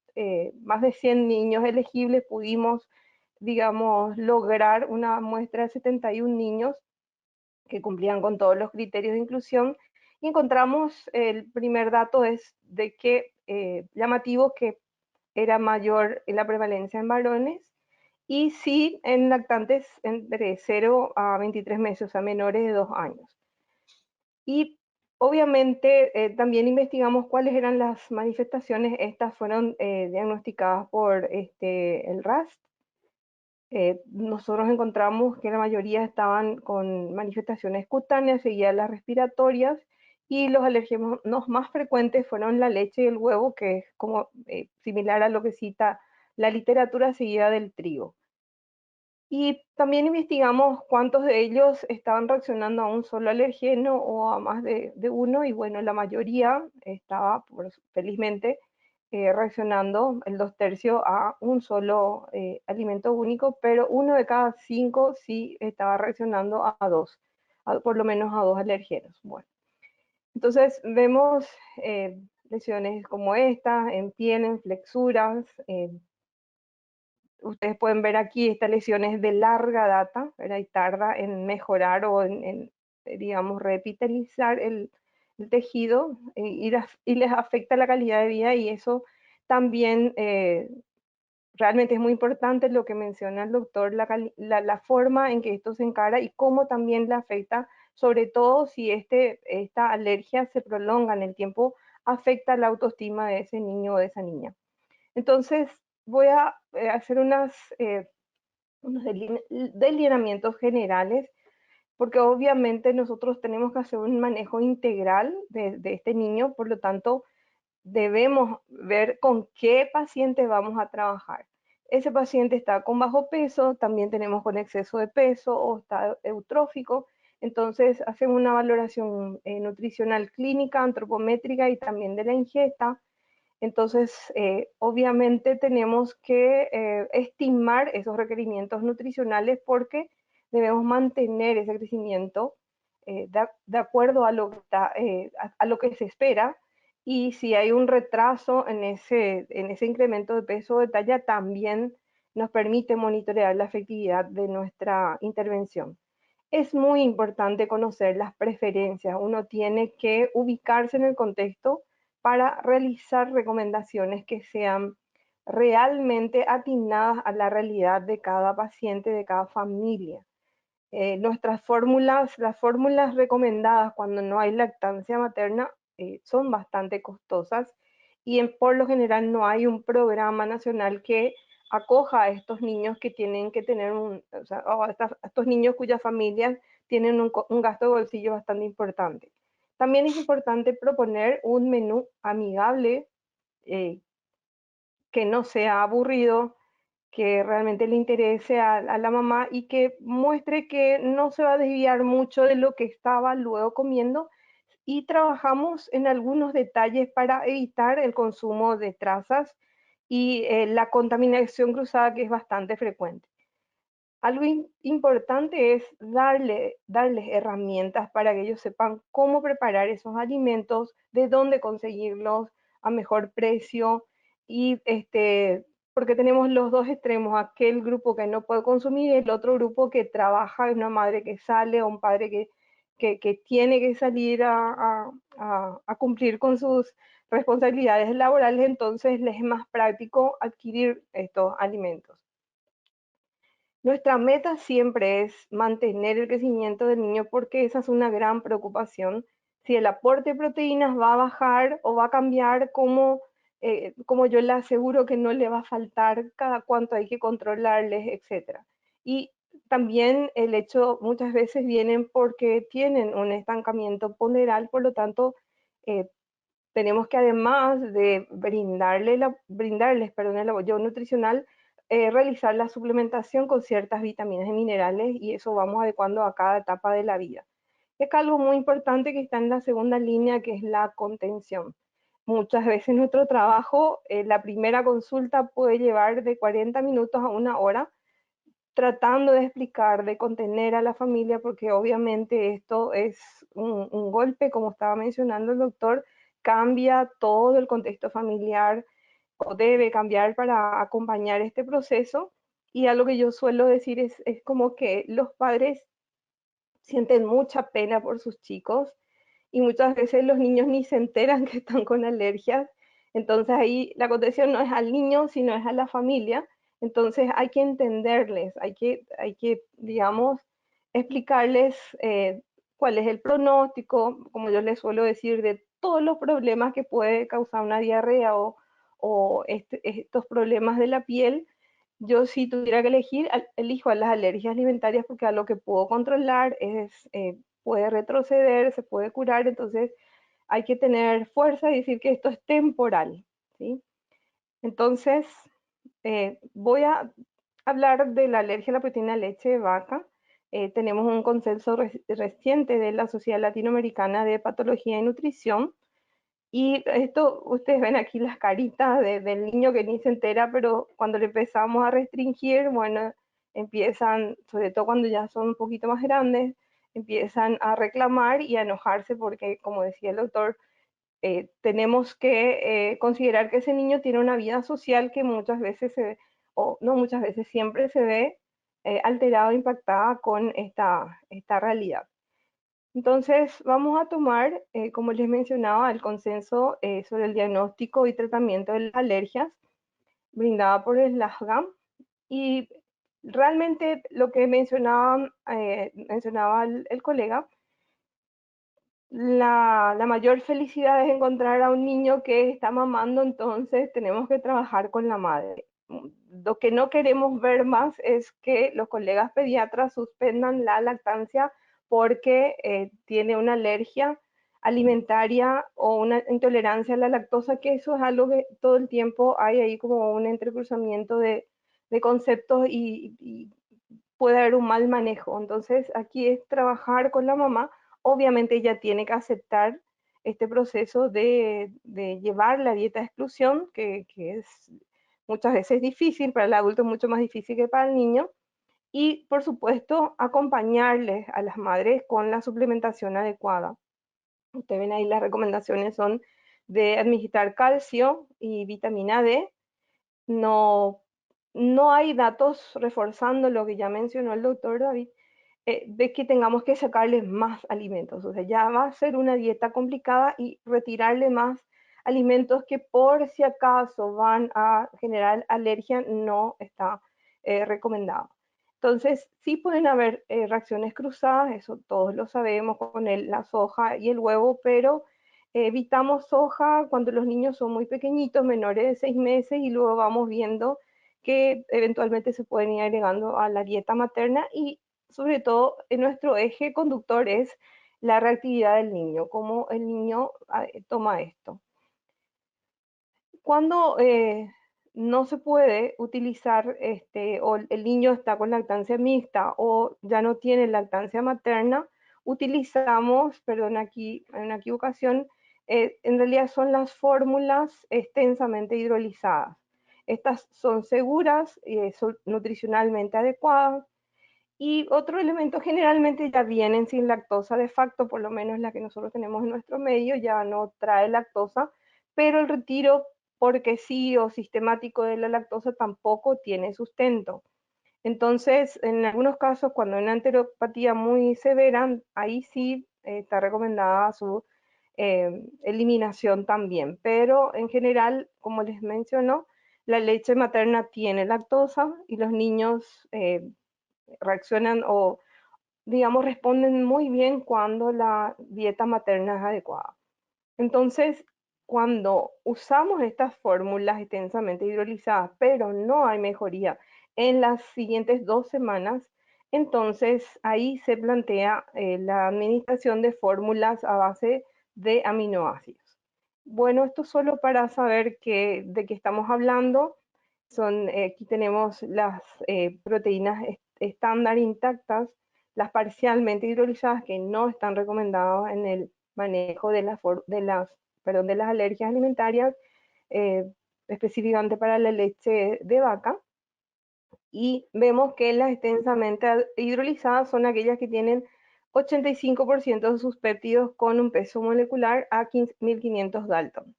más de 100 niños elegibles. Pudimos, digamos, lograr una muestra de 71 niños que cumplían con todos los criterios de inclusión, y encontramos, el primer dato es de que llamativo que era mayor en la prevalencia en varones, y sí en lactantes entre 0 a 23 meses, o sea, menores de 2 años. Y obviamente también investigamos cuáles eran las manifestaciones. Estas fueron diagnosticadas por el RAST. Nosotros encontramos que la mayoría estaban con manifestaciones cutáneas, seguidas las respiratorias, y los alérgenos más frecuentes fueron la leche y el huevo, que es como similar a lo que cita la literatura, seguida del trigo. Y también investigamos cuántos de ellos estaban reaccionando a un solo alergeno o a más de uno, y bueno, la mayoría estaba, felizmente, reaccionando, el 2/3 a un solo alimento único, pero 1 de cada 5 sí estaba reaccionando a dos, por lo menos a 2 alergenos. Bueno, entonces vemos lesiones como esta en piel, en flexuras. Ustedes pueden ver aquí, esta lesión es de larga data, ¿verdad? Y tarda en mejorar o digamos, revitalizar el tejido, y les afecta la calidad de vida, y eso también realmente es muy importante lo que menciona el doctor, la forma en que esto se encara y cómo también le afecta, sobre todo si esta alergia se prolonga en el tiempo afecta la autoestima de ese niño o de esa niña. Entonces, voy a hacer unos delineamientos generales, porque obviamente nosotros tenemos que hacer un manejo integral de este niño, por lo tanto, debemos ver con qué paciente vamos a trabajar. Ese paciente está con bajo peso, también tenemos con exceso de peso o está eutrófico, entonces hacemos una valoración nutricional clínica, antropométrica y también de la ingesta. Entonces, obviamente tenemos que estimar esos requerimientos nutricionales porque debemos mantener ese crecimiento de acuerdo a lo que, a lo que se espera, y si hay un retraso en ese incremento de peso o de talla, también nos permite monitorear la efectividad de nuestra intervención. Es muy importante conocer las preferencias. Uno tiene que ubicarse en el contexto para realizar recomendaciones que sean realmente atinadas a la realidad de cada paciente, de cada familia. Nuestras fórmulas, las fórmulas recomendadas cuando no hay lactancia materna son bastante costosas, y por lo general no hay un programa nacional que acoja a estos niños que tienen que tener o sea, a estos niños cuyas familias tienen un gasto de bolsillo bastante importante. También es importante proponer un menú amigable, eh, que no sea aburrido, que realmente le interese a la mamá y que muestre que no se va a desviar mucho de lo que estaba luego comiendo, y trabajamos en algunos detalles para evitar el consumo de trazas y la contaminación cruzada, que es bastante frecuente. Algo importante es darles herramientas para que ellos sepan cómo preparar esos alimentos, de dónde conseguirlos a mejor precio, y porque tenemos los dos extremos, aquel grupo que no puede consumir y el otro grupo que trabaja, una madre que sale o un padre que tiene que salir a cumplir con sus responsabilidades laborales, entonces les es más práctico adquirir estos alimentos. Nuestra meta siempre es mantener el crecimiento del niño, porque esa es una gran preocupación. Si el aporte de proteínas va a bajar o va a cambiar, como yo le aseguro que no le va a faltar, cada cuánto hay que controlarles, etc. Y también el hecho, muchas veces vienen porque tienen un estancamiento ponderal, por lo tanto, eh, tenemos que, además de brindarles el apoyo nutricional, realizar la suplementación con ciertas vitaminas y minerales, y eso vamos adecuando a cada etapa de la vida. Es algo muy importante que está en la segunda línea, que es la contención. Muchas veces nuestro trabajo, la primera consulta puede llevar de 40 minutos a una hora, tratando de explicar, de contener a la familia, porque obviamente esto es un golpe, como estaba mencionando el doctor, cambia todo el contexto familiar, o debe cambiar para acompañar este proceso. Y algo que yo suelo decir es como que los padres sienten mucha pena por sus chicos, y muchas veces los niños ni se enteran que están con alergias. Entonces ahí la contención no es al niño, sino es a la familia. Entonces hay que entenderles, hay que digamos, explicarles cuál es el pronóstico, como yo les suelo decir, de todos los problemas que puede causar una diarrea o estos problemas de la piel. Yo, si tuviera que elegir, elijo a las alergias alimentarias, porque a lo que puedo controlar puede retroceder, se puede curar, entonces hay que tener fuerza y decir que esto es temporal, ¿sí? Entonces, voy a hablar de la alergia a la proteína de leche de vaca. Tenemos un consenso reciente de la Sociedad Latinoamericana de Patología y Nutrición, y esto, ustedes ven aquí las caritas del niño que ni se entera, pero cuando le empezamos a restringir, bueno, empiezan, sobre todo cuando ya son un poquito más grandes, empiezan a reclamar y a enojarse porque, como decía el doctor, tenemos que considerar que ese niño tiene una vida social que muchas veces o no muchas veces, siempre se ve alterada, impactada con esta realidad. Entonces, vamos a tomar, como les mencionaba, el consenso sobre el diagnóstico y tratamiento de las alergias, brindada por el LASGAM. Y realmente lo que mencionaba el colega, la mayor felicidad es encontrar a un niño que está mamando, entonces tenemos que trabajar con la madre. Lo que no queremos ver más es que los colegas pediatras suspendan la lactancia porque tiene una alergia alimentaria o una intolerancia a la lactosa, que eso es algo que todo el tiempo hay ahí como un entrecruzamiento de conceptos y puede haber un mal manejo. Entonces aquí es trabajar con la mamá. Obviamente ella tiene que aceptar este proceso de llevar la dieta de exclusión, que es muchas veces difícil, para el adulto es mucho más difícil que para el niño, y por supuesto acompañarles a las madres con la suplementación adecuada. Ustedes ven ahí las recomendaciones son de administrar calcio y vitamina D. No, no hay datos reforzando lo que ya mencionó el doctor David, de que tengamos que sacarles más alimentos. O sea, ya va a ser una dieta complicada y retirarle más alimentos que por si acaso van a generar alergia no está recomendado. Entonces, sí pueden haber reacciones cruzadas, eso todos lo sabemos con la soja y el huevo, pero evitamos soja cuando los niños son muy pequeñitos, menores de 6 meses, y luego vamos viendo que eventualmente se pueden ir agregando a la dieta materna, y sobre todo en nuestro eje conductor es la reactividad del niño, cómo el niño toma esto. Cuando no se puede utilizar, o el niño está con lactancia mixta o ya no tiene lactancia materna, utilizamos, perdón, aquí hay una equivocación, en realidad son las fórmulas extensamente hidrolizadas. Estas son seguras, son nutricionalmente adecuadas, y otro elemento, generalmente ya vienen sin lactosa de facto, por lo menos la que nosotros tenemos en nuestro medio, ya no trae lactosa, pero el retiro porque sí o sistemático de la lactosa tampoco tiene sustento. Entonces, en algunos casos, cuando hay una enteropatía muy severa, ahí sí está recomendada su eliminación también. Pero en general, como les menciono, la leche materna tiene lactosa y los niños reaccionan o, digamos, responden muy bien cuando la dieta materna es adecuada. Entonces, cuando usamos estas fórmulas extensamente hidrolizadas, pero no hay mejoría en las siguientes 2 semanas, entonces ahí se plantea la administración de fórmulas a base de aminoácidos. Bueno, esto solo para saber de qué estamos hablando. Aquí tenemos las proteínas estándar intactas, las parcialmente hidrolizadas que no están recomendadas en el manejo de las alergias alimentarias, eh, específicamente para la leche de vaca. Y vemos que las extensamente hidrolizadas son aquellas que tienen 85% de sus péptidos con un peso molecular a 1500 Dalton.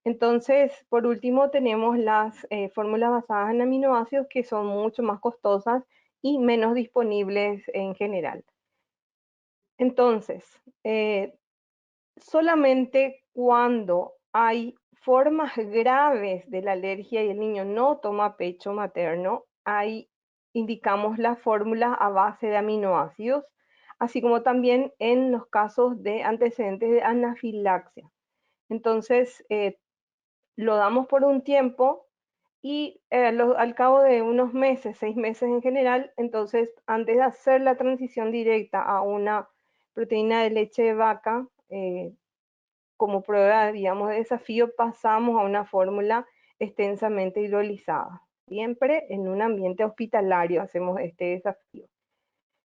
Entonces, por último, tenemos las fórmulas basadas en aminoácidos, que son mucho más costosas y menos disponibles en general. Entonces, solamente cuando hay formas graves de la alergia y el niño no toma pecho materno, ahí indicamos la fórmula a base de aminoácidos, así como también en los casos de antecedentes de anafilaxia. Entonces, lo damos por un tiempo y al cabo de unos meses, 6 meses en general, entonces antes de hacer la transición directa a una proteína de leche de vaca, como prueba, digamos, de desafío, pasamos a una fórmula extensamente hidrolizada. Siempre en un ambiente hospitalario hacemos este desafío.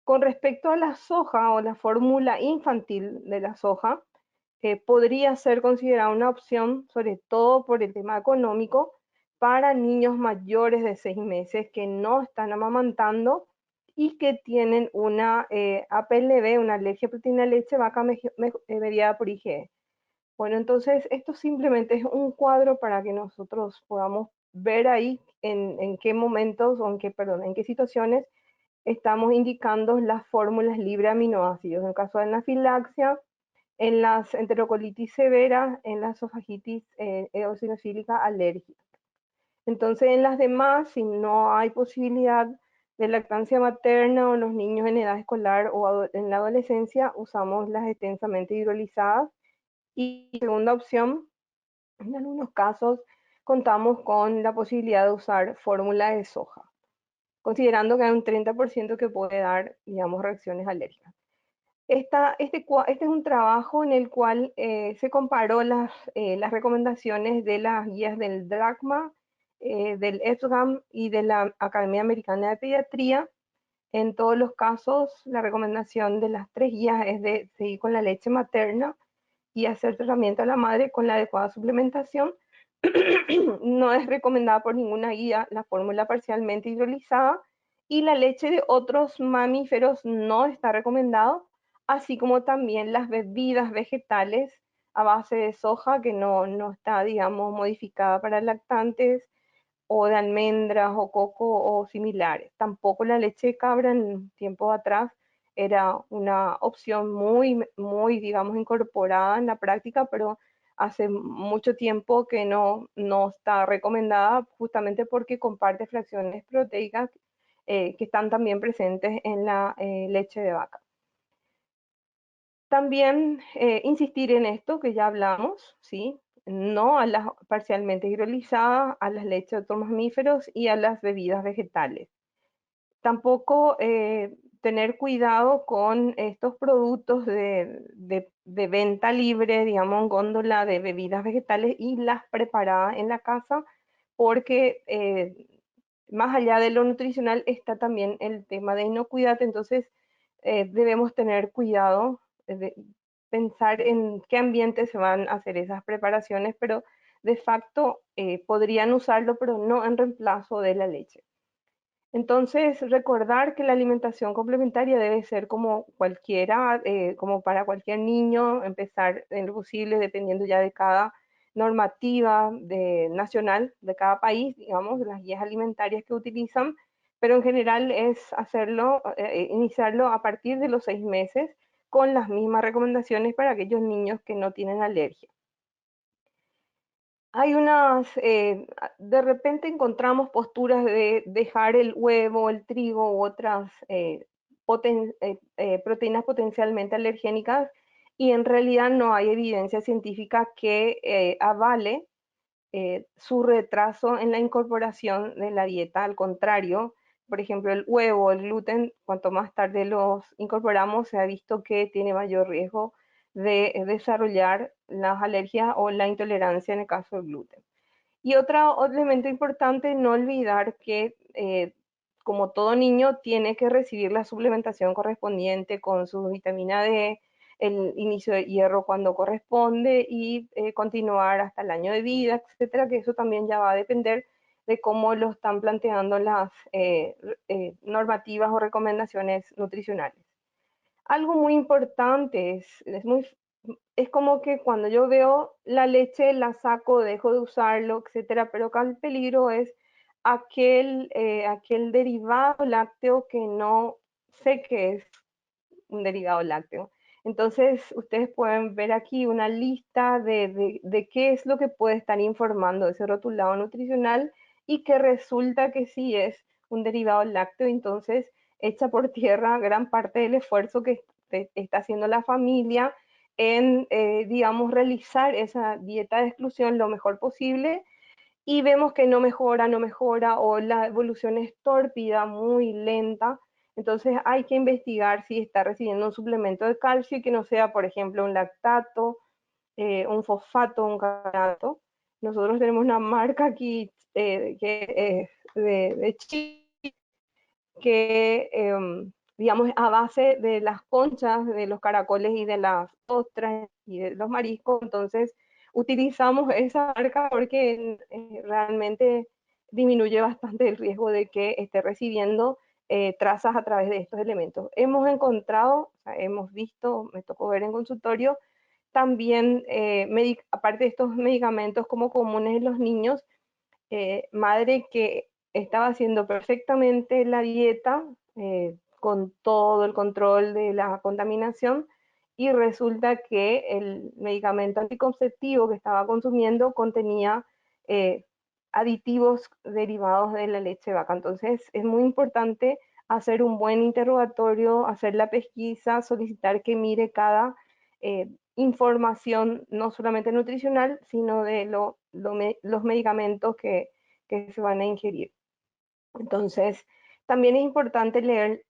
Con respecto a la soja o la fórmula infantil de la soja, podría ser considerada una opción, sobre todo por el tema económico, para niños mayores de 6 meses que no están amamantando y que tienen una APLB, una alergia a proteína de leche vaca mediada por IgE. Bueno, entonces esto simplemente es un cuadro para que nosotros podamos ver ahí en qué momentos, o en qué situaciones estamos indicando las fórmulas libre de aminoácidos. En el caso de la anafilaxia, en las enterocolitis severas, en la esofagitis eosinofílica alérgica. Entonces, en las demás, si no hay posibilidad de lactancia materna o los niños en edad escolar o en la adolescencia, usamos las extensamente hidrolizadas. Y segunda opción, en algunos casos contamos con la posibilidad de usar fórmula de soja, considerando que hay un 30% que puede dar, digamos, reacciones alérgicas. Este es un trabajo en el cual se comparó las recomendaciones de las guías del DRACMA, del ESGAM y de la Academia Americana de Pediatría. En todos los casos, la recomendación de las 3 guías es de seguir con la leche materna y hacer tratamiento a la madre con la adecuada suplementación. No es recomendada por ninguna guía la fórmula parcialmente hidrolizada, y la leche de otros mamíferos no está recomendado, así como también las bebidas vegetales a base de soja que no está, digamos, modificada para lactantes, o de almendras o coco o similares. Tampoco la leche de cabra en tiempos atrás era una opción muy, digamos, incorporada en la práctica, pero hace mucho tiempo que no está recomendada, justamente porque comparte fracciones proteicas que están también presentes en la leche de vaca. También insistir en esto que ya hablamos, ¿sí? No a las parcialmente hidrolizadas, a las leches de otros mamíferos y a las bebidas vegetales. Tampoco tener cuidado con estos productos de venta libre, digamos, en góndola de bebidas vegetales y las preparadas en la casa, porque más allá de lo nutricional está también el tema de inocuidad. Entonces debemos tener cuidado de pensar en qué ambiente se van a hacer esas preparaciones, pero de facto podrían usarlo, pero no en reemplazo de la leche. Entonces, recordar que la alimentación complementaria debe ser como cualquiera, como para cualquier niño, empezar en lo posible, dependiendo ya de cada normativa nacional de cada país, digamos, de las guías alimentarias que utilizan, pero en general es hacerlo, iniciarlo a partir de los 6 meses con las mismas recomendaciones para aquellos niños que no tienen alergia. Hay de repente encontramos posturas de dejar el huevo, el trigo u otras proteínas potencialmente alergénicas, y en realidad no hay evidencia científica que avale su retraso en la incorporación de la dieta. Al contrario, por ejemplo, el huevo, el gluten, cuanto más tarde los incorporamos, se ha visto que tiene mayor riesgo de desarrollar las alergias o la intolerancia en el caso del gluten. Y otro elemento importante, no olvidar que como todo niño tiene que recibir la suplementación correspondiente con su vitamina D, el inicio de hierro cuando corresponde y continuar hasta el año de vida, etcétera, que eso también ya va a depender de cómo lo están planteando las normativas o recomendaciones nutricionales. Algo muy importante, es como que cuando yo veo la leche la saco, dejo de usarlo, etcétera, pero acá el peligro es aquel derivado lácteo que no sé qué es un derivado lácteo. Entonces, ustedes pueden ver aquí una lista de qué es lo que puede estar informando ese rotulado nutricional, y que resulta que sí es un derivado lácteo. Entonces, echa por tierra gran parte del esfuerzo que está haciendo la familia en, digamos, realizar esa dieta de exclusión lo mejor posible, y vemos que no mejora, o la evolución es tórpida, muy lenta. Entonces hay que investigar si está recibiendo un suplemento de calcio y que no sea, por ejemplo, un lactato, un fosfato, un carbonato. Nosotros tenemos una marca aquí que es de Chile, que, digamos, a base de las conchas, de los caracoles y de las ostras y de los mariscos. Entonces, utilizamos esa marca porque realmente disminuye bastante el riesgo de que esté recibiendo trazas a través de estos elementos. Hemos encontrado, o sea, hemos visto, me tocó ver en consultorio, también, aparte de estos medicamentos como comunes en los niños, madre que estaba haciendo perfectamente la dieta, con todo el control de la contaminación, y resulta que el medicamento anticonceptivo que estaba consumiendo contenía aditivos derivados de la leche de vaca. Entonces es muy importante hacer un buen interrogatorio, hacer la pesquisa, solicitar que mire cada información, no solamente nutricional, sino de los medicamentos que se van a ingerir. Entonces, también es importante leer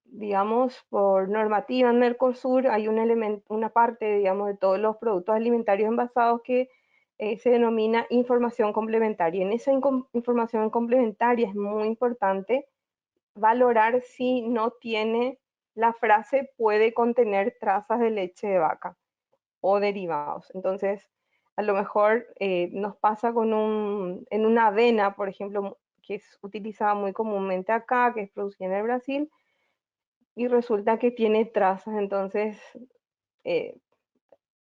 digamos, por normativa en Mercosur hay un elemento, una parte, digamos, de todos los productos alimentarios envasados que se denomina información complementaria. En esa información complementaria es muy importante valorar si no tiene la frase puede contener trazas de leche de vaca o derivados. Entonces, a lo mejor nos pasa en una avena, por ejemplo, que es utilizada muy comúnmente acá, que es producida en el Brasil, y resulta que tiene trazas. Entonces, eh,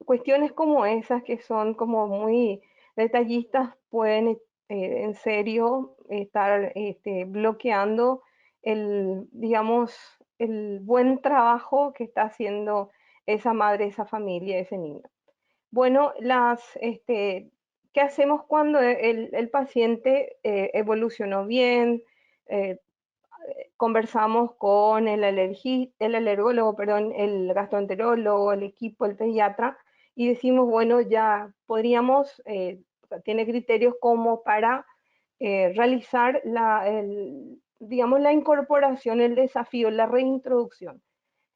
cuestiones como esas que son como muy detallistas pueden en serio estar bloqueando digamos, el buen trabajo que está haciendo esa madre, esa familia, ese niño. Bueno, ¿qué hacemos cuando el paciente evolucionó bien? Eh, Conversamos con el alergólogo, perdón, el gastroenterólogo, el equipo, el pediatra, y decimos, bueno, ya podríamos, tiene criterios como para realizar digamos, la incorporación, el desafío, la reintroducción.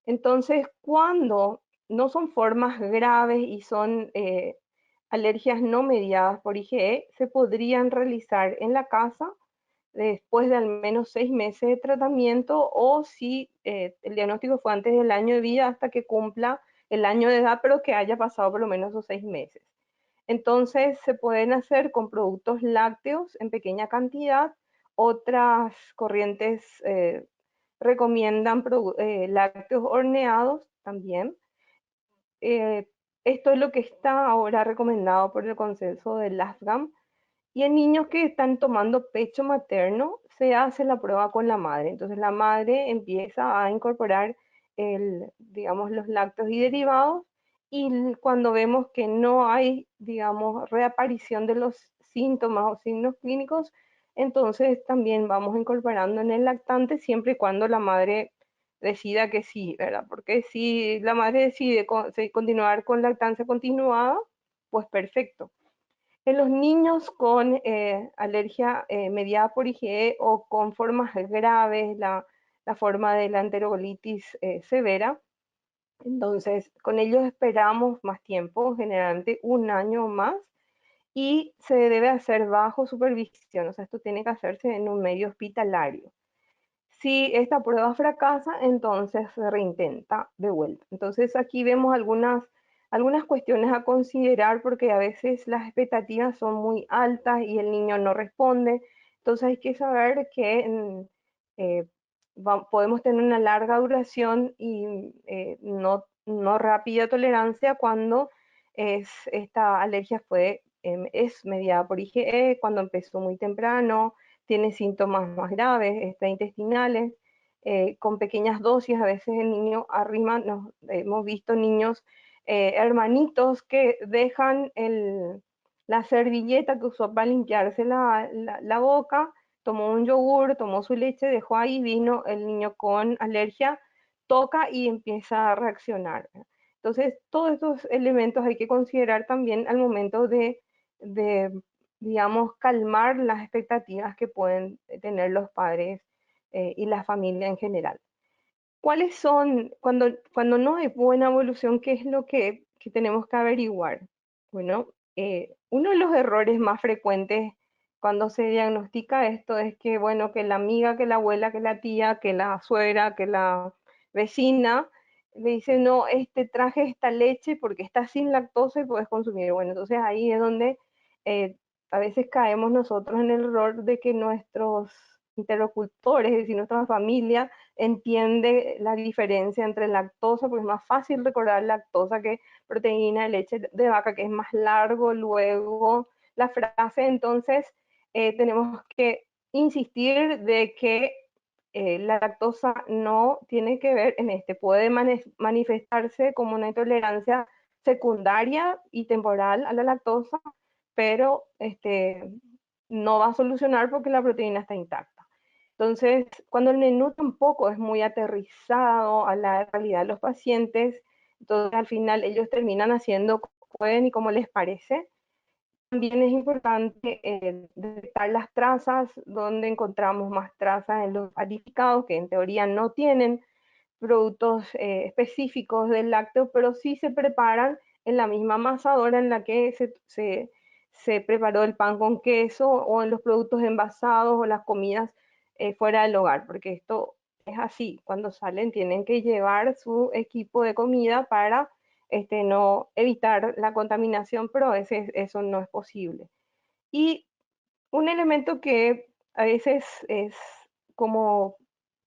Entonces, cuando no son formas graves y son alergias no mediadas por IgE, se podrían realizar en la casa después de al menos 6 meses de tratamiento o si el diagnóstico fue antes del año de vida hasta que cumpla el año de edad, pero que haya pasado por lo menos esos 6 meses. Entonces se pueden hacer con productos lácteos en pequeña cantidad. Otras corrientes recomiendan lácteos horneados también. Eh, Esto es lo que está ahora recomendado por el consenso del AFGAM. Y en niños que están tomando pecho materno, se hace la prueba con la madre. Entonces la madre empieza a incorporar digamos, los lácteos y derivados y cuando vemos que no hay, digamos, reaparición de los síntomas o signos clínicos, entonces también vamos incorporando en el lactante siempre y cuando la madre decida que sí, ¿verdad? Porque si la madre decide continuar con lactancia continuada, pues perfecto. En los niños con alergia mediada por IgE o con formas graves, la forma de la enterocolitis severa, entonces con ellos esperamos más tiempo, generalmente un año más, y se debe hacer bajo supervisión, o sea, esto tiene que hacerse en un medio hospitalario. Si esta prueba fracasa, entonces se reintenta de vuelta. Entonces aquí vemos algunas cuestiones a considerar porque a veces las expectativas son muy altas y el niño no responde. Entonces hay que saber que eh, podemos tener una larga duración y no rápida tolerancia cuando esta alergia es mediada por IgE, cuando empezó muy temprano, tiene síntomas más graves, intestinales, con pequeñas dosis, a veces el niño arrima, hemos visto niños hermanitos que dejan la servilleta que usó para limpiarse la boca, tomó un yogur, tomó su leche, dejó ahí, vino el niño con alergia, toca y empieza a reaccionar. Entonces, todos estos elementos hay que considerar también al momento de digamos, calmar las expectativas que pueden tener los padres y la familia en general. ¿Cuáles son, cuando no hay buena evolución, qué es lo que tenemos que averiguar? Bueno, uno de los errores más frecuentes cuando se diagnostica esto es que, bueno, que la amiga, que la abuela, que la tía, que la suegra, que la vecina le dice, no, traje esta leche porque está sin lactosa y puedes consumir. Bueno, entonces ahí es donde eh, a veces caemos nosotros en el error de que nuestros interlocutores, es decir, nuestra familia, entiende la diferencia entre lactosa, porque es más fácil recordar lactosa que proteína de leche de vaca, que es más largo luego la frase. Entonces tenemos que insistir de que la lactosa no tiene que ver en puede manifestarse como una intolerancia secundaria y temporal a la lactosa, pero no va a solucionar porque la proteína está intacta. Entonces, cuando el menú tampoco es muy aterrizado a la realidad de los pacientes, entonces al final ellos terminan haciendo como pueden y como les parece. También es importante detectar las trazas, donde encontramos más trazas en los panificados, que en teoría no tienen productos específicos del lácteo, pero sí se preparan en la misma amasadora en la que se preparó el pan con queso, o en los productos envasados o las comidas fuera del hogar, porque esto es así, cuando salen tienen que llevar su equipo de comida para no evitar la contaminación, pero a veces eso no es posible. Y un elemento que a veces es como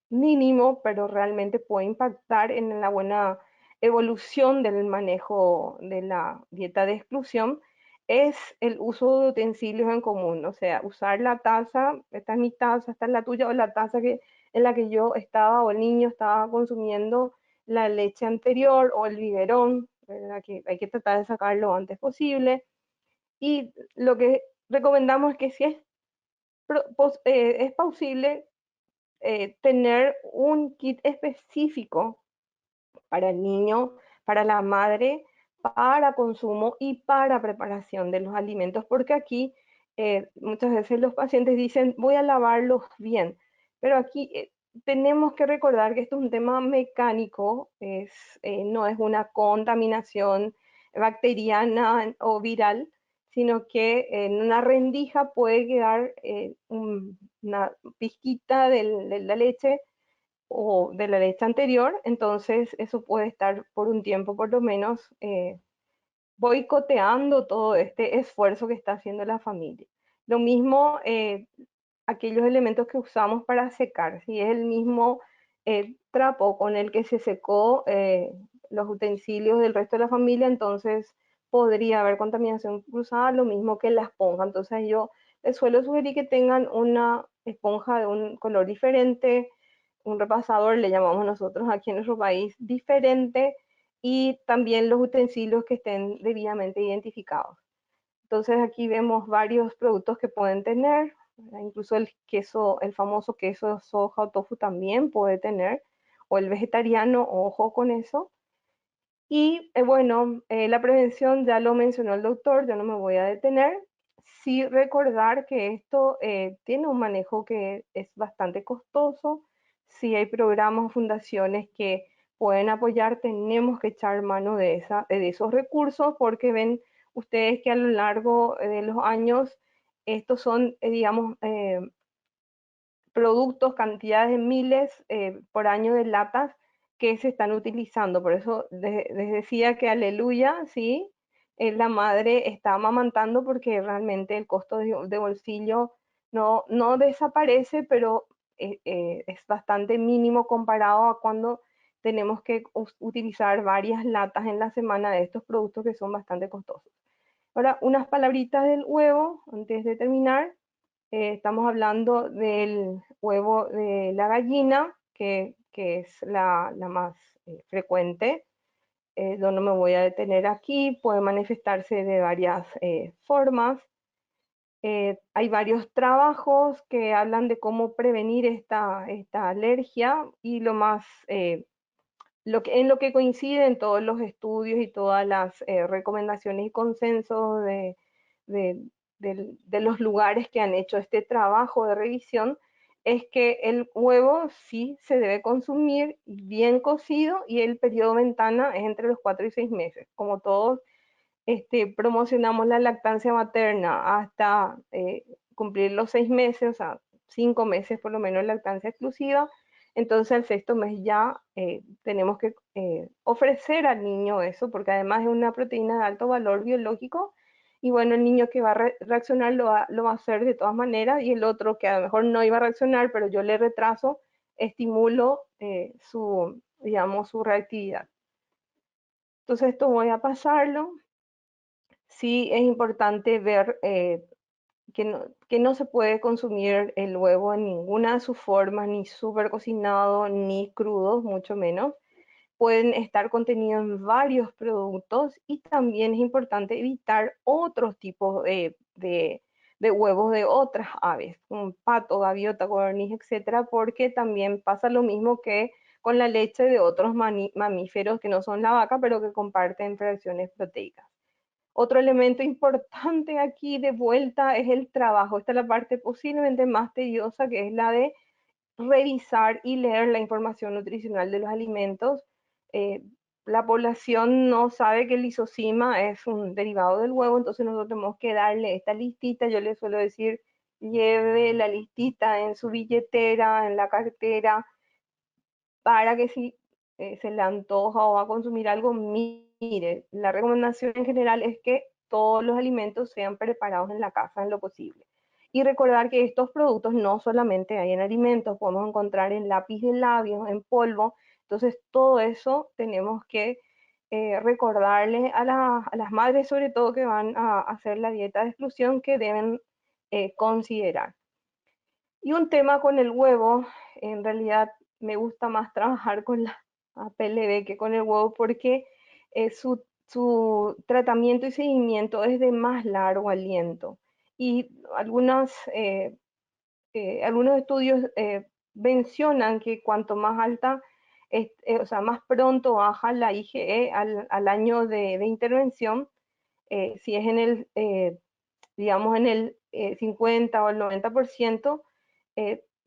mínimo, pero realmente puede impactar en la buena evolución del manejo de la dieta de exclusión, es el uso de utensilios en común. O sea, usar la taza, esta es mi taza, esta es la tuya, o la taza en la que yo estaba o el niño estaba consumiendo la leche anterior o el biberón, ¿verdad? Que hay que tratar de sacarlo lo antes posible. Y lo que recomendamos es que si es posible, tener un kit específico para el niño, para la madre, para consumo y para preparación de los alimentos, porque aquí muchas veces los pacientes dicen, voy a lavarlos bien, pero aquí tenemos que recordar que esto es un tema mecánico, no es una contaminación bacteriana o viral, sino que en una rendija puede quedar una pizquita de la leche o de la leche anterior, entonces eso puede estar por un tiempo por lo menos boicoteando todo este esfuerzo que está haciendo la familia. Lo mismo aquellos elementos que usamos para secar, si es el mismo trapo con el que se secó los utensilios del resto de la familia, entonces podría haber contaminación cruzada, lo mismo que la esponja. Entonces yo les suelo sugerir que tengan una esponja de un color diferente, un repasador, le llamamos nosotros aquí en nuestro país, diferente, y también los utensilios que estén debidamente identificados. Entonces aquí vemos varios productos que pueden tener, incluso el queso, el famoso queso de soja o tofu también puede tener, o el vegetariano, ojo con eso. Y bueno, la prevención ya lo mencionó el doctor, yo no me voy a detener. Sí recordar que esto tiene un manejo que es bastante costoso. Si hay programas o fundaciones que pueden apoyar, tenemos que echar mano de esos recursos, porque ven ustedes que a lo largo de los años estos son, digamos, productos, cantidades de miles por año de latas que se están utilizando. Por eso les decía que aleluya, sí, la madre está amamantando, porque realmente el costo de bolsillo no desaparece, pero es bastante mínimo comparado a cuando tenemos que utilizar varias latas en la semana de estos productos que son bastante costosos. Ahora, unas palabritas del huevo antes de terminar. Estamos hablando del huevo de la gallina, que es la más frecuente. Yo no me voy a detener aquí, puede manifestarse de varias formas. Hay varios trabajos que hablan de cómo prevenir esta alergia, y en lo que coinciden todos los estudios y todas las recomendaciones y consensos de, de los lugares que han hecho este trabajo de revisión, es que el huevo sí se debe consumir bien cocido, y el periodo ventana es entre los 4 y 6 meses. Como todos promocionamos la lactancia materna hasta cumplir los 6 meses, o sea, 5 meses por lo menos lactancia exclusiva, entonces al sexto mes ya tenemos que ofrecer al niño eso, porque además es una proteína de alto valor biológico, y bueno, el niño que va a reaccionar lo va a hacer de todas maneras, y el otro que a lo mejor no iba a reaccionar, pero yo le retraso, estimulo digamos, su reactividad. Entonces esto voy a pasarlo. Sí es importante ver que no se puede consumir el huevo en ninguna de sus formas, ni súper cocinado, ni crudos, mucho menos. Pueden estar contenidos en varios productos, y también es importante evitar otros tipos de de huevos de otras aves, un pato, gaviota, codorniz, etcétera, porque también pasa lo mismo que con la leche de otros mamíferos que no son la vaca, pero que comparten fracciones proteicas. Otro elemento importante aquí de vuelta es el trabajo. Esta es la parte posiblemente más tediosa, que es la de revisar y leer la información nutricional de los alimentos. Eh, la población no sabe que el lisocima es un derivado del huevo, entonces nosotros tenemos que darle esta listita. Yo le suelo decir, lleve la listita en su billetera, en la cartera, para que si se le antoja o va a consumir algo, mire, la recomendación en general es que todos los alimentos sean preparados en la casa en lo posible. Y recordar que estos productos no solamente hay en alimentos, podemos encontrar en lápiz de labios, en polvo. Entonces, todo eso tenemos que recordarle a las madres, sobre todo, que van a hacer la dieta de exclusión, que deben considerar. Y un tema con el huevo, en realidad me gusta más trabajar con la APLB que con el huevo, porque su tratamiento y seguimiento es de más largo aliento. Y algunos estudios mencionan que cuanto más alta, o sea, más pronto baja la IgE al año de intervención, si es en el, digamos, en el 50 o el 90%,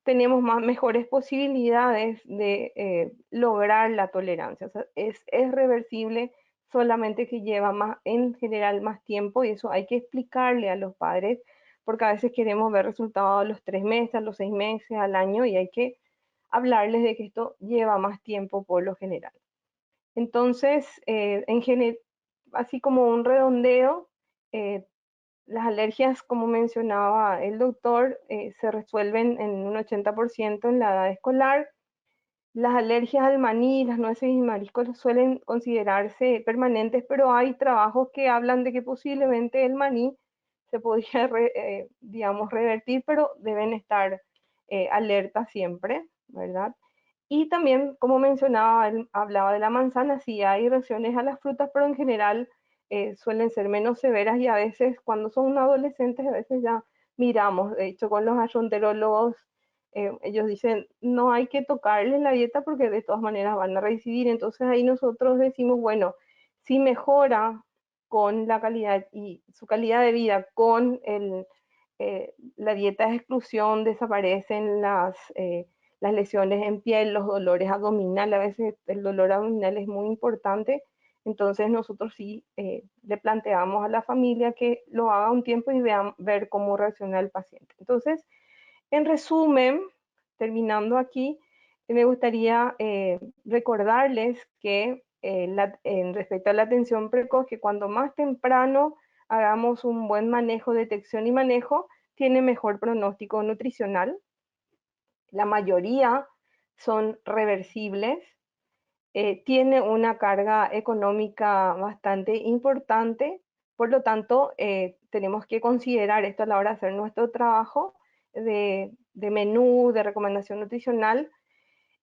tenemos mejores posibilidades de lograr la tolerancia. O sea, es reversible, solamente que lleva más, en general, más tiempo, y eso hay que explicarle a los padres, porque a veces queremos ver resultados a los 3 meses, a los 6 meses, al año, y hay que hablarles de que esto lleva más tiempo por lo general. Entonces, así como un redondeo, eh, las alergias, como mencionaba el doctor, se resuelven en un 80% en la edad escolar. Las alergias al maní, las nueces y mariscos suelen considerarse permanentes, pero hay trabajos que hablan de que posiblemente el maní se podría, digamos, revertir, pero deben estar alerta siempre, ¿verdad? Y también, como mencionaba, él hablaba de la manzana, sí hay reacciones a las frutas, pero en general suelen ser menos severas, y a veces cuando son adolescentes, a veces ya miramos. De hecho, con los gastroenterólogos, ellos dicen, no hay que tocarles la dieta porque de todas maneras van a reincidir. Entonces ahí nosotros decimos, bueno, si mejora con la calidad y su calidad de vida con la dieta de exclusión, desaparecen las lesiones en piel, los dolores abdominales. A veces el dolor abdominal es muy importante, entonces nosotros sí le planteamos a la familia que lo haga un tiempo y ver cómo reacciona el paciente. Entonces, en resumen, terminando aquí, me gustaría recordarles que en respecto a la atención precoz, que cuando más temprano hagamos un buen manejo, detección y manejo, tiene mejor pronóstico nutricional. La mayoría son reversibles, tiene una carga económica bastante importante. Por lo tanto, tenemos que considerar esto a la hora de hacer nuestro trabajo de menú, de recomendación nutricional.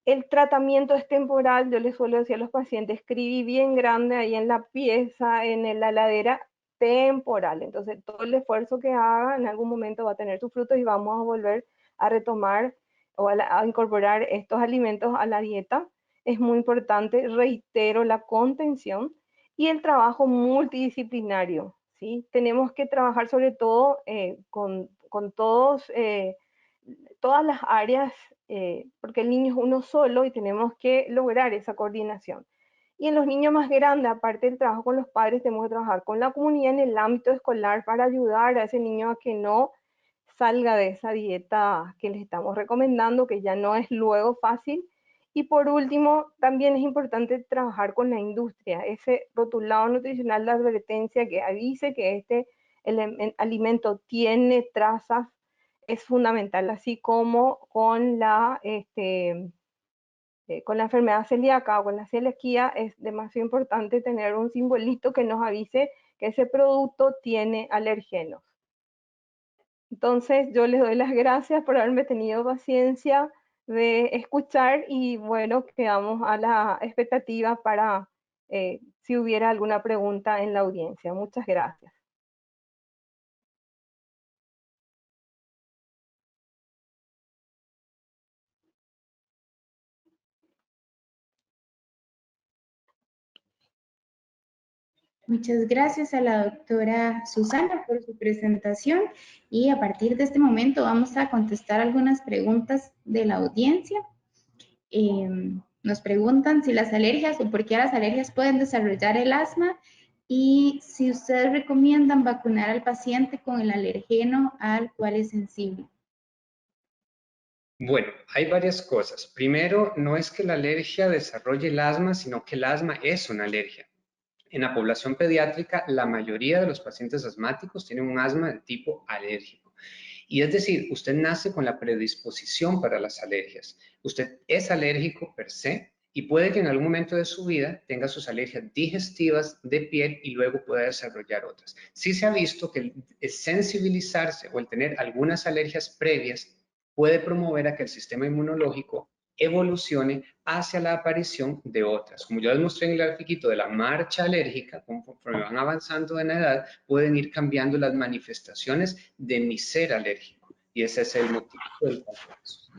El tratamiento es temporal. Yo les suelo decir a los pacientes, escribí bien grande ahí en la pieza, en la heladera, temporal. Entonces, todo el esfuerzo que haga en algún momento va a tener sus frutos, y vamos a volver a retomar o a incorporar estos alimentos a la dieta. Es muy importante, reitero, la contención y el trabajo multidisciplinario, ¿sí? Tenemos que trabajar sobre todo con todas las áreas, porque el niño es uno solo y tenemos que lograr esa coordinación. Y en los niños más grandes, aparte del trabajo con los padres, tenemos que trabajar con la comunidad en el ámbito escolar para ayudar a ese niño a que no salga de esa dieta que les estamos recomendando, que ya no es luego fácil. Y por último, también es importante trabajar con la industria, ese rotulado nutricional de advertencia que avise que el alimento tiene trazas, es fundamental, así como con la enfermedad celíaca o con la celiaquía. Es demasiado importante tener un simbolito que nos avise que ese producto tiene alergenos. Entonces, yo les doy las gracias por haberme tenido paciencia de escuchar, y bueno, quedamos a la expectativa para si hubiera alguna pregunta en la audiencia. Muchas gracias. Muchas gracias a la doctora Susana por su presentación y a partir de este momento vamos a contestar algunas preguntas de la audiencia. Nos preguntan si las alergias o por qué las alergias pueden desarrollar el asma y si ustedes recomiendan vacunar al paciente con el alergeno al cual es sensible. Bueno, hay varias cosas. Primero, no es que la alergia desarrolle el asma, sino que el asma es una alergia. En la población pediátrica, la mayoría de los pacientes asmáticos tienen un asma de tipo alérgico. Y es decir, usted nace con la predisposición para las alergias. Usted es alérgico per se y puede que en algún momento de su vida tenga sus alergias digestivas de piel y luego pueda desarrollar otras. Sí se ha visto que el sensibilizarse o el tener algunas alergias previas puede promover a que el sistema inmunológico evolucione hacia la aparición de otras. Como yo les mostré en el grafiquito de la marcha alérgica, conforme van avanzando en la edad, pueden ir cambiando las manifestaciones de mi ser alérgico. Y ese es el motivo del caso.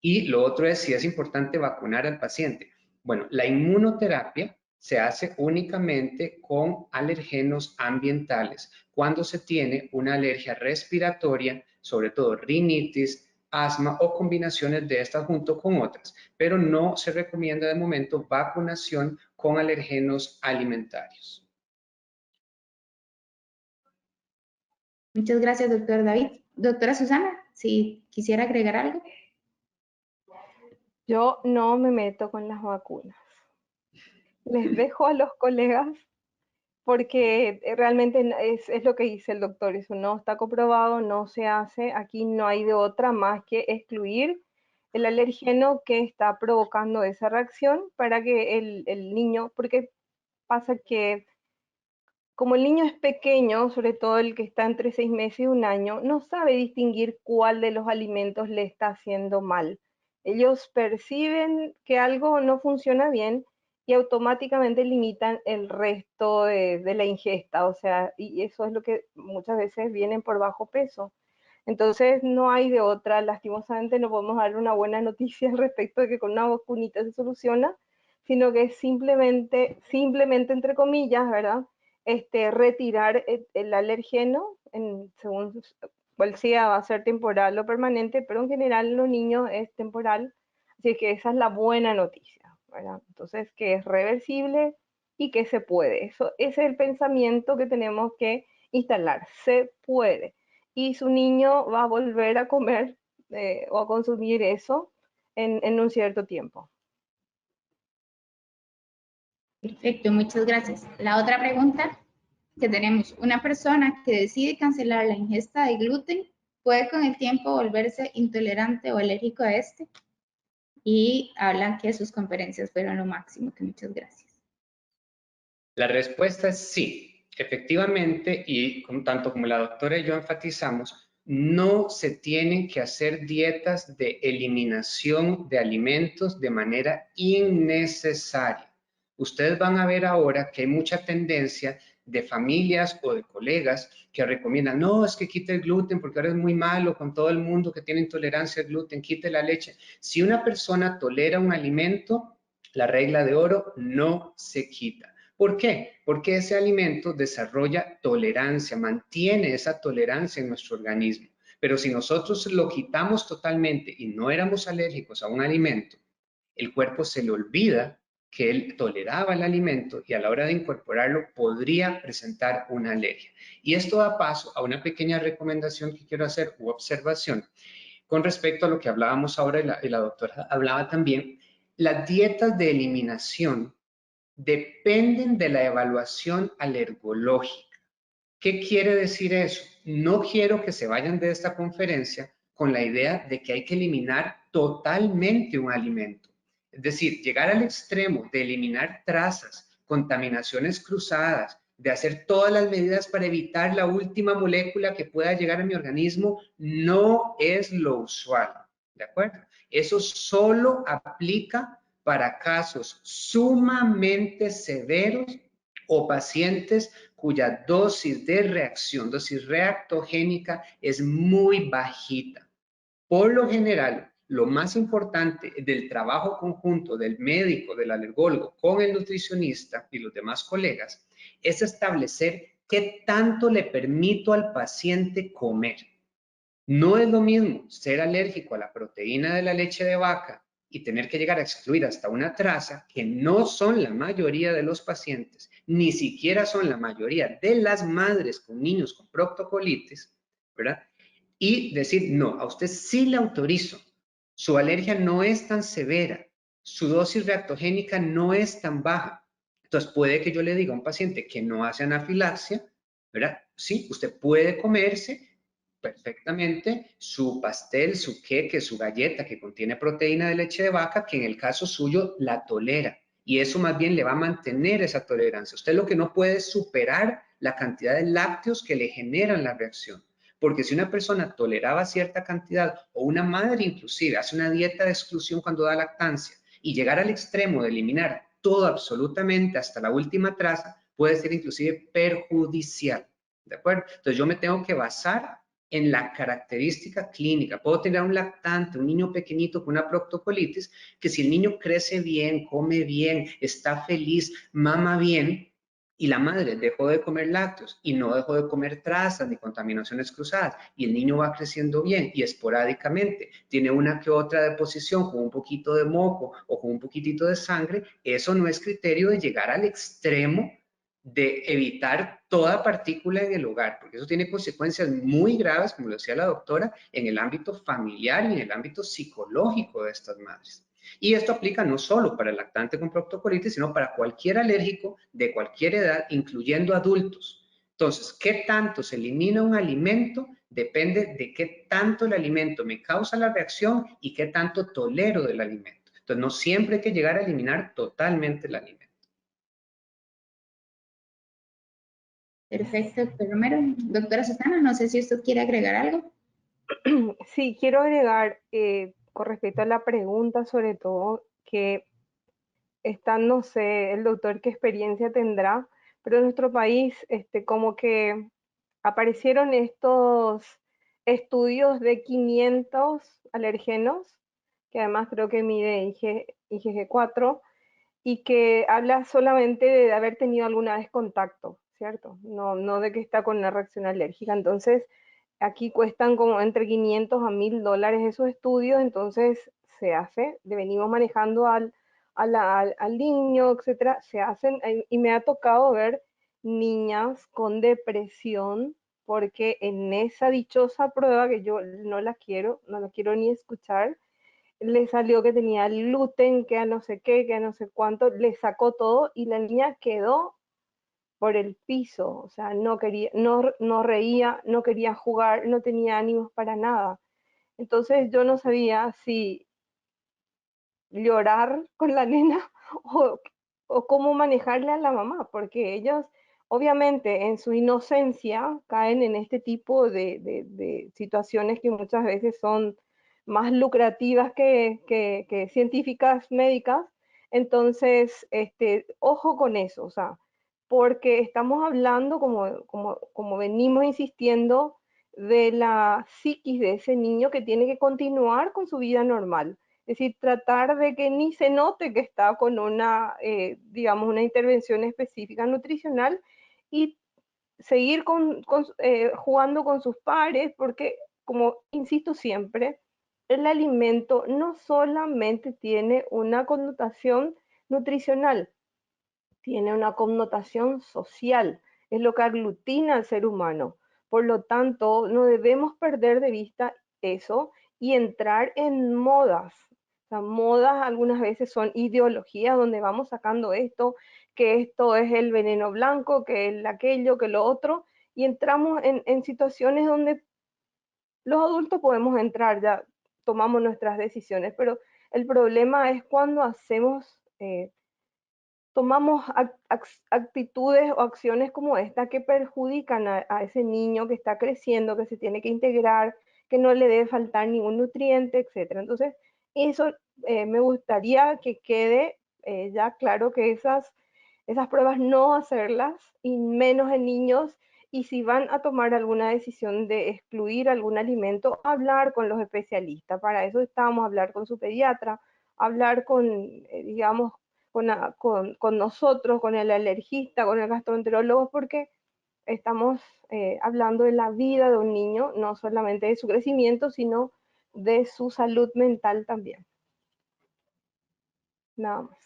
Y lo otro es si es importante vacunar al paciente. Bueno, la inmunoterapia se hace únicamente con alergenos ambientales cuando se tiene una alergia respiratoria, sobre todo rinitis, asma o combinaciones de estas junto con otras, pero no se recomienda de momento vacunación con alergenos alimentarios. Muchas gracias, doctor David. Doctora Susana, si quisiera agregar algo. Yo no me meto con las vacunas. Les dejo a los colegas porque realmente es lo que dice el doctor, eso no está comprobado, no se hace, aquí no hay de otra más que excluir el alergeno que está provocando esa reacción para que el niño, porque pasa que como el niño es pequeño, sobre todo el que está entre 6 meses y un año, no sabe distinguir cuál de los alimentos le está haciendo mal. Ellos perciben que algo no funciona bien y automáticamente limitan el resto de la ingesta, o sea, y eso es lo que muchas veces vienen por bajo peso. Entonces no hay de otra, lastimosamente no podemos dar una buena noticia al respecto de que con una vacunita se soluciona, sino que es simplemente entre comillas, ¿verdad? Retirar el alergeno, según cuál sea, va a ser temporal o permanente, pero en general en los niños es temporal, así que esa es la buena noticia, ¿verdad? Entonces, que es reversible y que se puede. Ese es el pensamiento que tenemos que instalar, se puede. Y su niño va a volver a comer o a consumir eso en un cierto tiempo. Perfecto, muchas gracias. La otra pregunta que tenemos, una persona que decide cancelar la ingesta de gluten, ¿puede con el tiempo volverse intolerante o alérgico a este? Y hablan que sus conferencias fueron lo máximo, que muchas gracias. La respuesta es sí, efectivamente, y tanto como la doctora y yo enfatizamos, no se tienen que hacer dietas de eliminación de alimentos de manera innecesaria. Ustedes van a ver ahora que hay mucha tendencia de familias o de colegas que recomiendan, no, es que quite el gluten porque ahora es muy malo con todo el mundo que tiene intolerancia al gluten, quite la leche. Si una persona tolera un alimento, la regla de oro no se quita. ¿Por qué? Porque ese alimento desarrolla tolerancia, mantiene esa tolerancia en nuestro organismo. Pero si nosotros lo quitamos totalmente y no éramos alérgicos a un alimento, el cuerpo se le olvida que él toleraba el alimento y a la hora de incorporarlo podría presentar una alergia. Y esto da paso a una pequeña recomendación que quiero hacer u observación con respecto a lo que hablábamos ahora y la doctora hablaba también. Las dietas de eliminación dependen de la evaluación alergológica. ¿Qué quiere decir eso? No quiero que se vayan de esta conferencia con la idea de que hay que eliminar totalmente un alimento. Es decir, llegar al extremo de eliminar trazas, contaminaciones cruzadas, de hacer todas las medidas para evitar la última molécula que pueda llegar a mi organismo, no es lo usual. ¿De acuerdo? Eso solo aplica para casos sumamente severos o pacientes cuya dosis de reacción, dosis reactogénica es muy bajita. Por lo general, lo más importante del trabajo conjunto del médico, del alergólogo con el nutricionista y los demás colegas es establecer qué tanto le permito al paciente comer. No es lo mismo ser alérgico a la proteína de la leche de vaca y tener que llegar a excluir hasta una traza, que no son la mayoría de los pacientes, ni siquiera son la mayoría de las madres con niños con proctocolitis, ¿verdad? Y decir, no, a usted sí le autorizo, su alergia no es tan severa, su dosis reactogénica no es tan baja. Entonces puede que yo le diga a un paciente que no hace anafilaxia, ¿verdad? Sí, usted puede comerse perfectamente su pastel, su queque, su galleta que contiene proteína de leche de vaca, que en el caso suyo la tolera. Y eso más bien le va a mantener esa tolerancia. Usted lo que no puede es superar la cantidad de lácteos que le generan la reacción. Porque si una persona toleraba cierta cantidad, o una madre inclusive hace una dieta de exclusión cuando da lactancia, y llegar al extremo de eliminar todo absolutamente hasta la última traza, puede ser inclusive perjudicial. ¿De acuerdo? Entonces yo me tengo que basar en la característica clínica. Puedo tener un lactante, un niño pequeñito con una proctocolitis, que si el niño crece bien, come bien, está feliz, mama bien, y la madre dejó de comer lácteos y no dejó de comer trazas ni contaminaciones cruzadas, y el niño va creciendo bien y esporádicamente tiene una que otra deposición con un poquito de moco o con un poquitito de sangre, eso no es criterio de llegar al extremo de evitar toda partícula en el hogar, porque eso tiene consecuencias muy graves, como lo decía la doctora, en el ámbito familiar y en el ámbito psicológico de estas madres. Y esto aplica no solo para el lactante con proctocolitis, sino para cualquier alérgico de cualquier edad, incluyendo adultos. Entonces, ¿qué tanto se elimina un alimento? Depende de qué tanto el alimento me causa la reacción y qué tanto tolero del alimento. Entonces, no siempre hay que llegar a eliminar totalmente el alimento. Perfecto, doctor Romero. Doctora Susana, no sé si usted quiere agregar algo. Sí, quiero agregar con respecto a la pregunta, sobre todo, que no sé, el doctor qué experiencia tendrá, pero en nuestro país como que aparecieron estos estudios de 500 alergenos, que además creo que mide IgG4, y que habla solamente de haber tenido alguna vez contacto, ¿cierto? No de que está con una reacción alérgica. Entonces, aquí cuestan como entre 500 a $1000 esos estudios, entonces se hace, le venimos manejando al niño, etcétera, se hacen, y me ha tocado ver niñas con depresión, porque en esa dichosa prueba que yo no la quiero ni escuchar, le salió que tenía gluten, que a no sé qué, que a no sé cuánto, le sacó todo y la niña quedó por el piso, o sea, no quería, no reía, no quería jugar, no tenía ánimos para nada. Entonces yo no sabía si llorar con la nena o, o cómo manejarle a la mamá, porque ellos obviamente en su inocencia caen en este tipo de situaciones que muchas veces son más lucrativas que científicas médicas. Entonces, ojo con eso, o sea, porque estamos hablando, como venimos insistiendo, de la psiquis de ese niño que tiene que continuar con su vida normal. Es decir, tratar de que ni se note que está con una, digamos, una intervención específica nutricional y seguir jugando con sus pares, porque, como insisto siempre, el alimento no solamente tiene una connotación nutricional, tiene una connotación social, es lo que aglutina al ser humano. Por lo tanto, no debemos perder de vista eso y entrar en modas. O sea, modas algunas veces son ideologías donde vamos sacando esto, que esto es el veneno blanco, que es aquello, que lo otro, y entramos en situaciones donde los adultos podemos entrar, ya tomamos nuestras decisiones, pero el problema es cuando tomamos actitudes o acciones como esta que perjudican a ese niño que está creciendo, que se tiene que integrar, que no le debe faltar ningún nutriente, etc. Entonces, eso me gustaría que quede ya claro que esas pruebas no hacerlas, y menos en niños, y si van a tomar alguna decisión de excluir algún alimento, hablar con los especialistas. Para eso estamos, hablar con su pediatra, hablar con, digamos, con nosotros, con el alergista, con el gastroenterólogo, porque estamos hablando de la vida de un niño, no solamente de su crecimiento, sino de su salud mental también. Nada más.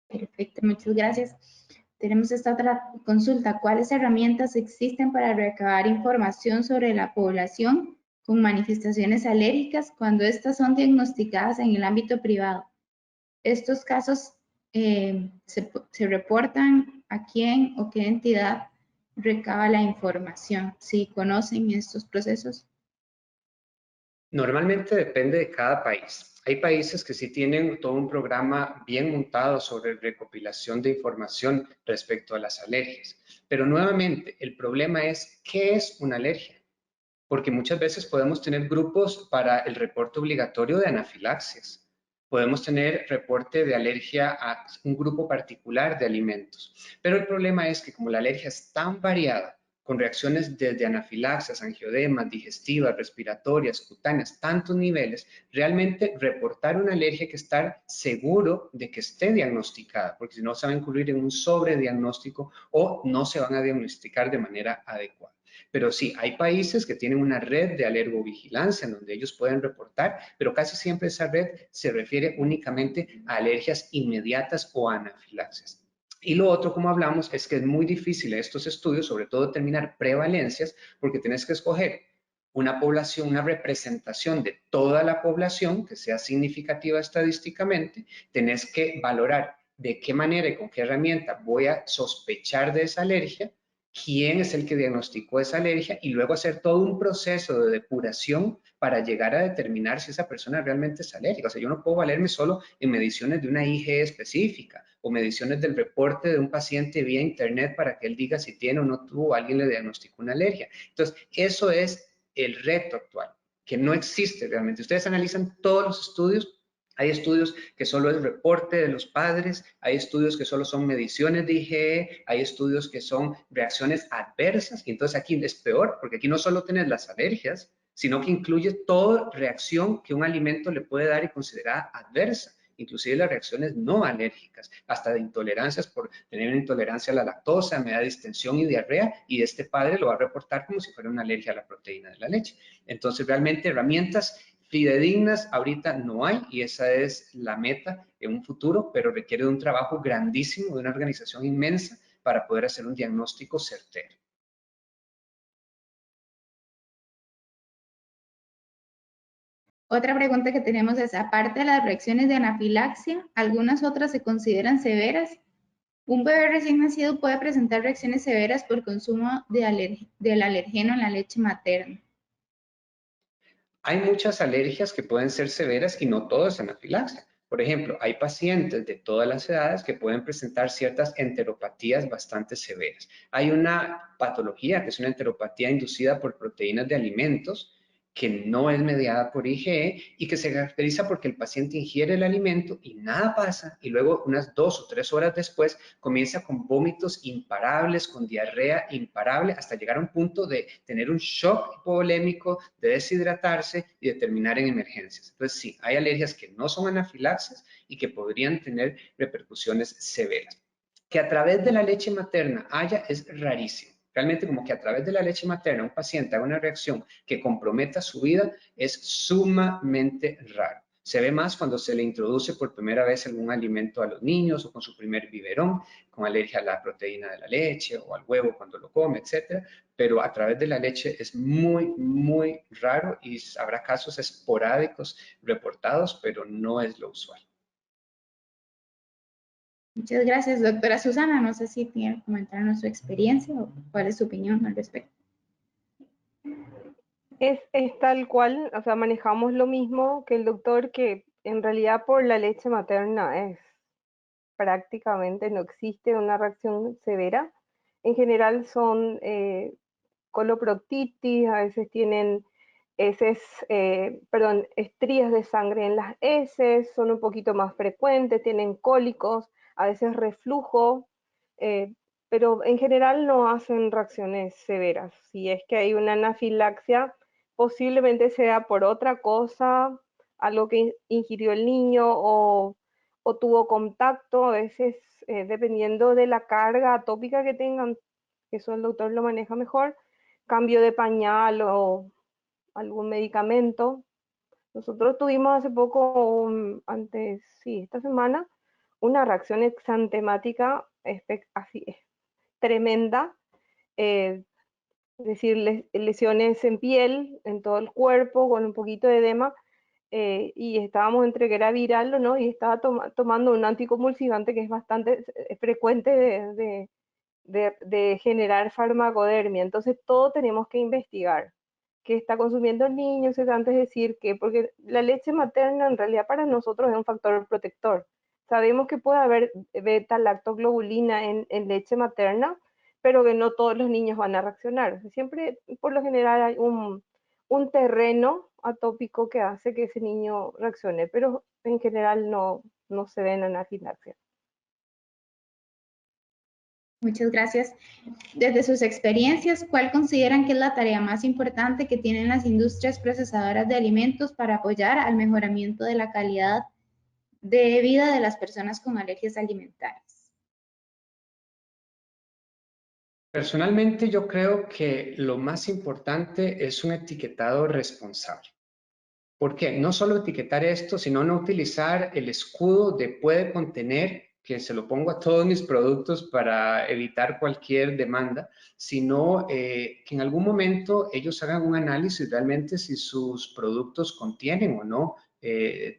Perfecto, muchas gracias. Tenemos esta otra consulta. ¿Cuáles herramientas existen para recabar información sobre la población con manifestaciones alérgicas cuando estas son diagnosticadas en el ámbito privado? ¿Estos casos se reportan a quién o qué entidad recaba la información? ¿Si conocen estos procesos? Normalmente depende de cada país. Hay países que sí tienen todo un programa bien montado sobre recopilación de información respecto a las alergias. Pero nuevamente, el problema es, ¿qué es una alergia? Porque muchas veces podemos tener grupos para el reporte obligatorio de anafilaxias. Podemos tener reporte de alergia a un grupo particular de alimentos. Pero el problema es que como la alergia es tan variada, con reacciones desde anafilaxias, angioedemas, digestivas, respiratorias, cutáneas, tantos niveles, realmente reportar una alergia hay que estar seguro de que esté diagnosticada, porque si no se va a incluir en un sobrediagnóstico o no se van a diagnosticar de manera adecuada. Pero sí, hay países que tienen una red de alergovigilancia en donde ellos pueden reportar, pero casi siempre esa red se refiere únicamente a alergias inmediatas o anafilaxias. Y lo otro, como hablamos, es que es muy difícil estos estudios, sobre todo determinar prevalencias, porque tienes que escoger una población, una representación de toda la población que sea significativa estadísticamente, tenés que valorar de qué manera y con qué herramienta voy a sospechar de esa alergia, quién es el que diagnosticó esa alergia y luego hacer todo un proceso de depuración para llegar a determinar si esa persona realmente es alérgica. O sea, yo no puedo valerme solo en mediciones de una IgE específica o mediciones del reporte de un paciente vía internet para que él diga si tiene o no tuvo o alguien le diagnosticó una alergia. Entonces, eso es el reto actual, que no existe realmente. Ustedes analizan todos los estudios. Hay estudios que solo es reporte de los padres, hay estudios que solo son mediciones de IgE, hay estudios que son reacciones adversas, y entonces aquí es peor, porque aquí no solo tienes las alergias, sino que incluye toda reacción que un alimento le puede dar y considerada adversa, inclusive las reacciones no alérgicas, hasta de intolerancias por tener una intolerancia a la lactosa, me da distensión y diarrea, y este padre lo va a reportar como si fuera una alergia a la proteína de la leche. Entonces, realmente herramientas fidedignas ahorita no hay y esa es la meta en un futuro, pero requiere de un trabajo grandísimo, de una organización inmensa para poder hacer un diagnóstico certero. Otra pregunta que tenemos es, aparte de las reacciones de anafilaxia, ¿algunas otras se consideran severas? Un bebé recién nacido puede presentar reacciones severas por consumo del alergeno en la leche materna. Hay muchas alergias que pueden ser severas y no todo es anafilaxia. Por ejemplo, hay pacientes de todas las edades que pueden presentar ciertas enteropatías bastante severas. Hay una patología que es una enteropatía inducida por proteínas de alimentos que no es mediada por IgE y que se caracteriza porque el paciente ingiere el alimento y nada pasa y luego unas 2 o 3 horas después comienza con vómitos imparables, con diarrea imparable hasta llegar a un punto de tener un shock hipovolémico, de deshidratarse y de terminar en emergencias. Entonces sí, hay alergias que no son anafilaxias y que podrían tener repercusiones severas. Que a través de la leche materna haya es rarísimo. Realmente como que a través de la leche materna un paciente haga una reacción que comprometa su vida es sumamente raro. Se ve más cuando se le introduce por primera vez algún alimento a los niños o con su primer biberón, con alergia a la proteína de la leche o al huevo cuando lo come, etcétera. Pero a través de la leche es muy, muy raro y habrá casos esporádicos reportados, pero no es lo usual. Muchas gracias, doctora Susana. No sé si tiene que comentarnos su experiencia o cuál es su opinión al respecto. Es tal cual, o sea, manejamos lo mismo que el doctor, que en realidad por la leche materna es prácticamente no existe una reacción severa. En general son coloproctitis, a veces tienen estrías de sangre en las heces, son un poquito más frecuentes, tienen cólicos, a veces reflujo, pero en general no hacen reacciones severas. Si es que hay una anafilaxia, posiblemente sea por otra cosa, algo que ingirió el niño o tuvo contacto, a veces dependiendo de la carga atópica que tengan, que eso el doctor lo maneja mejor, cambio de pañal o algún medicamento. Nosotros tuvimos hace poco, antes, sí, esta semana, una reacción exantemática así, tremenda, es decir, lesiones en piel, en todo el cuerpo, con un poquito de edema, y estábamos entre que era viral o no, y estaba tomando un anticonvulsivante que es bastante frecuente de generar farmacodermia. Entonces, todo tenemos que investigar qué está consumiendo el niño, si antes de decir que, porque la leche materna en realidad para nosotros es un factor protector. Sabemos que puede haber beta-lactoglobulina en leche materna, pero que no todos los niños van a reaccionar. Siempre, por lo general, hay un terreno atópico que hace que ese niño reaccione, pero en general no se ven anafilaxias. Muchas gracias. Desde sus experiencias, ¿cuál consideran que es la tarea más importante que tienen las industrias procesadoras de alimentos para apoyar al mejoramiento de la calidad de vida de las personas con alergias alimentarias? Personalmente yo creo que lo más importante es un etiquetado responsable. ¿Por qué? No solo etiquetar esto, sino no utilizar el escudo de puede contener, que se lo pongo a todos mis productos para evitar cualquier demanda, sino que en algún momento ellos hagan un análisis realmente si sus productos contienen o no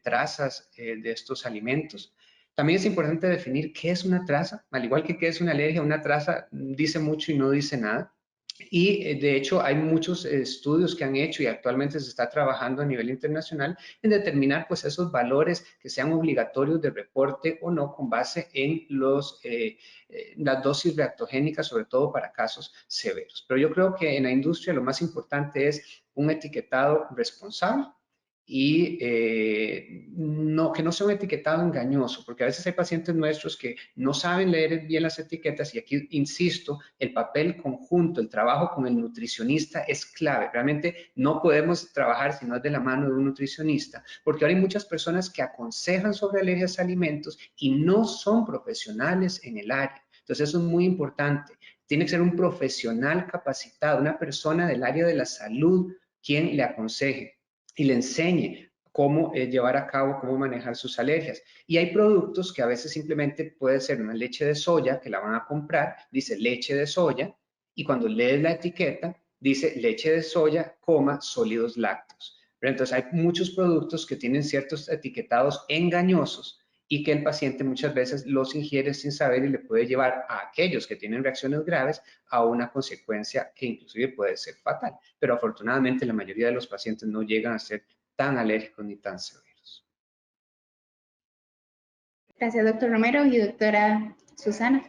trazas de estos alimentos. También es importante definir qué es una traza, al igual que qué es una alergia, una traza dice mucho y no dice nada. Y de hecho hay muchos estudios que han hecho y actualmente se está trabajando a nivel internacional en determinar pues esos valores que sean obligatorios de reporte o no con base en las dosis reactogénicas, sobre todo para casos severos. Pero yo creo que en la industria lo más importante es un etiquetado responsable y que no sea un etiquetado engañoso, porque a veces hay pacientes nuestros que no saben leer bien las etiquetas y aquí, insisto, el papel conjunto, el trabajo con el nutricionista es clave. Realmente no podemos trabajar si no es de la mano de un nutricionista, porque ahora hay muchas personas que aconsejan sobre alergias a alimentos y no son profesionales en el área. Entonces eso es muy importante. Tiene que ser un profesional capacitado, una persona del área de la salud quien le aconseje y le enseñe cómo llevar a cabo, cómo manejar sus alergias. Y hay productos que a veces simplemente puede ser una leche de soya que la van a comprar, dice leche de soya, y cuando lees la etiqueta, dice leche de soya, sólidos lácteos. Pero entonces hay muchos productos que tienen ciertos etiquetados engañosos y que el paciente muchas veces los ingiere sin saber y le puede llevar a aquellos que tienen reacciones graves a una consecuencia que inclusive puede ser fatal. Pero afortunadamente la mayoría de los pacientes no llegan a ser tan alérgicos ni tan severos. Gracias, doctor Romero y doctora Susana.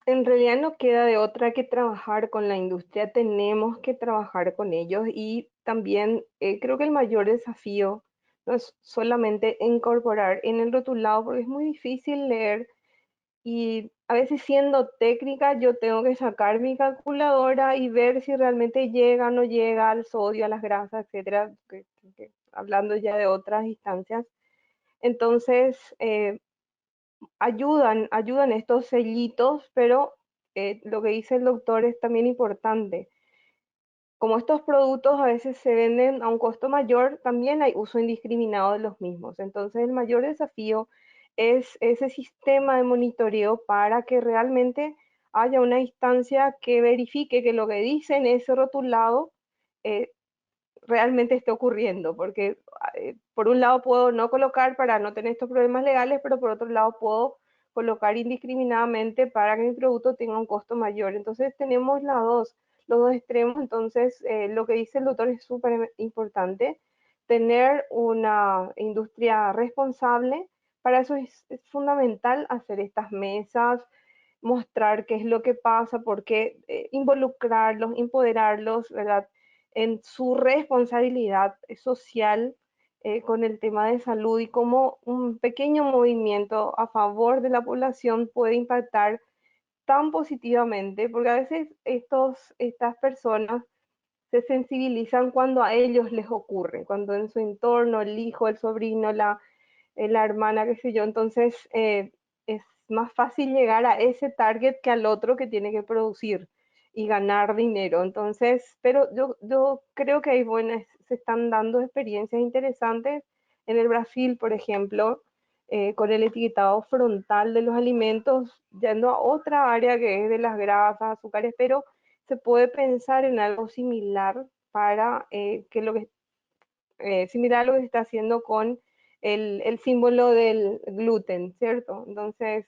En realidad no queda de otra que trabajar con la industria, tenemos que trabajar con ellos y también creo que el mayor desafío no es solamente incorporar en el rotulado, porque es muy difícil leer y a veces siendo técnica yo tengo que sacar mi calculadora y ver si realmente llega o no llega al sodio, a las grasas, etcétera, hablando ya de otras instancias. Entonces, ayudan estos sellitos, pero lo que dice el doctor es también importante. Como estos productos a veces se venden a un costo mayor, también hay uso indiscriminado de los mismos. Entonces el mayor desafío es ese sistema de monitoreo para que realmente haya una instancia que verifique que lo que dice en ese rotulado eh, realmente esté ocurriendo, porque por un lado puedo no colocar para no tener estos problemas legales, pero por otro lado puedo colocar indiscriminadamente para que mi producto tenga un costo mayor. Entonces tenemos los dos extremos, entonces lo que dice el doctor es súper importante, tener una industria responsable, para eso es fundamental hacer estas mesas, mostrar qué es lo que pasa, por qué involucrarlos, empoderarlos, ¿verdad? En su responsabilidad social con el tema de salud y cómo un pequeño movimiento a favor de la población puede impactar tan positivamente, porque a veces estas personas se sensibilizan cuando a ellos les ocurre, cuando en su entorno, el hijo, el sobrino, la hermana, qué sé yo, entonces es más fácil llegar a ese target que al otro que tiene que producir y ganar dinero. Entonces, pero yo creo que hay buenas, se están dando experiencias interesantes en el Brasil, por ejemplo, con el etiquetado frontal de los alimentos, yendo a otra área que es de las grasas, azúcares, pero se puede pensar en algo similar para que lo que similar a lo que se está haciendo con el símbolo del gluten, ¿cierto? Entonces,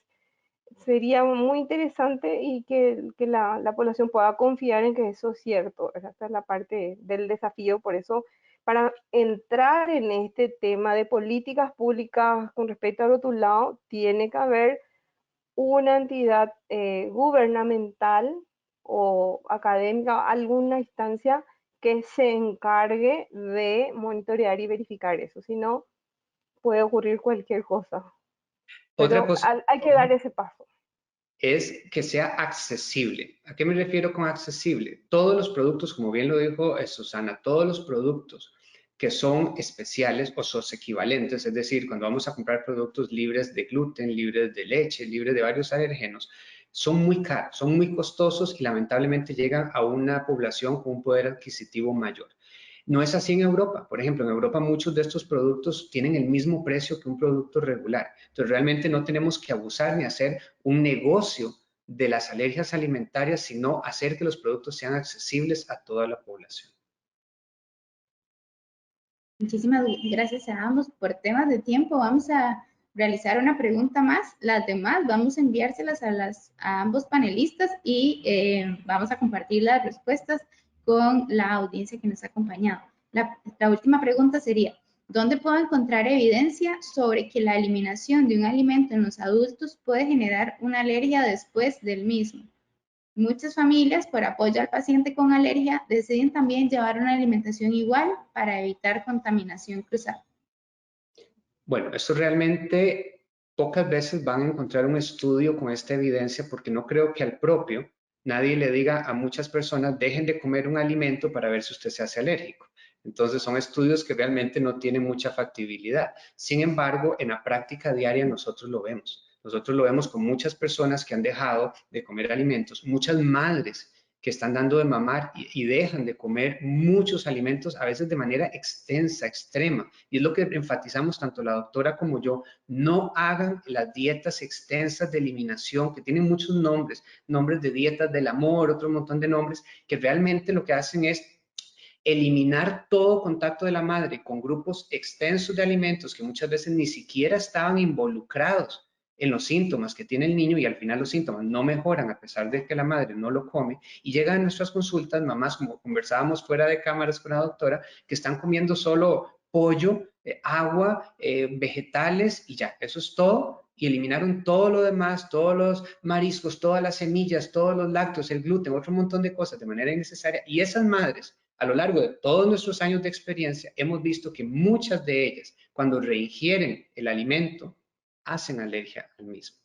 sería muy interesante y que la población pueda confiar en que eso es cierto. Esa es la parte del desafío. Por eso, para entrar en este tema de políticas públicas con respecto al rotulado, tiene que haber una entidad gubernamental o académica, alguna instancia que se encargue de monitorear y verificar eso. Si no, puede ocurrir cualquier cosa. Otra Pero cosa hay que dar ese paso. es que sea accesible. ¿A qué me refiero con accesible? Todos los productos, como bien lo dijo Susana, todos los productos que son especiales o sus equivalentes, es decir, cuando vamos a comprar productos libres de gluten, libres de leche, libres de varios alérgenos, son muy caros, son muy costosos y lamentablemente llegan a una población con un poder adquisitivo mayor. No es así en Europa. Por ejemplo, en Europa muchos de estos productos tienen el mismo precio que un producto regular. Entonces, realmente no tenemos que abusar ni hacer un negocio de las alergias alimentarias, sino hacer que los productos sean accesibles a toda la población. Muchísimas gracias a ambos. Por temas de tiempo, vamos a realizar una pregunta más. Las demás vamos a enviárselas a ambos panelistas y vamos a compartir las respuestas con la audiencia que nos ha acompañado. La última pregunta sería, ¿dónde puedo encontrar evidencia sobre que la eliminación de un alimento en los adultos puede generar una alergia después del mismo? Muchas familias, por apoyo al paciente con alergia, deciden también llevar una alimentación igual para evitar contaminación cruzada. Bueno, esto realmente pocas veces van a encontrar un estudio con esta evidencia porque no creo que al propio nadie le diga a muchas personas dejen de comer un alimento para ver si usted se hace alérgico. Entonces son estudios que realmente no tienen mucha factibilidad. Sin embargo, en la práctica diaria nosotros lo vemos. Nosotros lo vemos con muchas personas que han dejado de comer alimentos, muchas madres que están dando de mamar y dejan de comer muchos alimentos, a veces de manera extensa, extrema. Y es lo que enfatizamos tanto la doctora como yo, no hagan las dietas extensas de eliminación, que tienen muchos nombres, nombres de dietas del amor, otro montón de nombres, que realmente lo que hacen es eliminar todo contacto de la madre con grupos extensos de alimentos que muchas veces ni siquiera estaban involucrados en los síntomas que tiene el niño y al final los síntomas no mejoran a pesar de que la madre no lo come y llegan a nuestras consultas mamás, como conversábamos fuera de cámaras con la doctora, que están comiendo solo pollo, agua, vegetales y ya, eso es todo y eliminaron todo lo demás, todos los mariscos, todas las semillas, todos los lácteos, el gluten, otro montón de cosas de manera innecesaria y esas madres a lo largo de todos nuestros años de experiencia hemos visto que muchas de ellas cuando reingieren el alimento hacen alergia al mismo.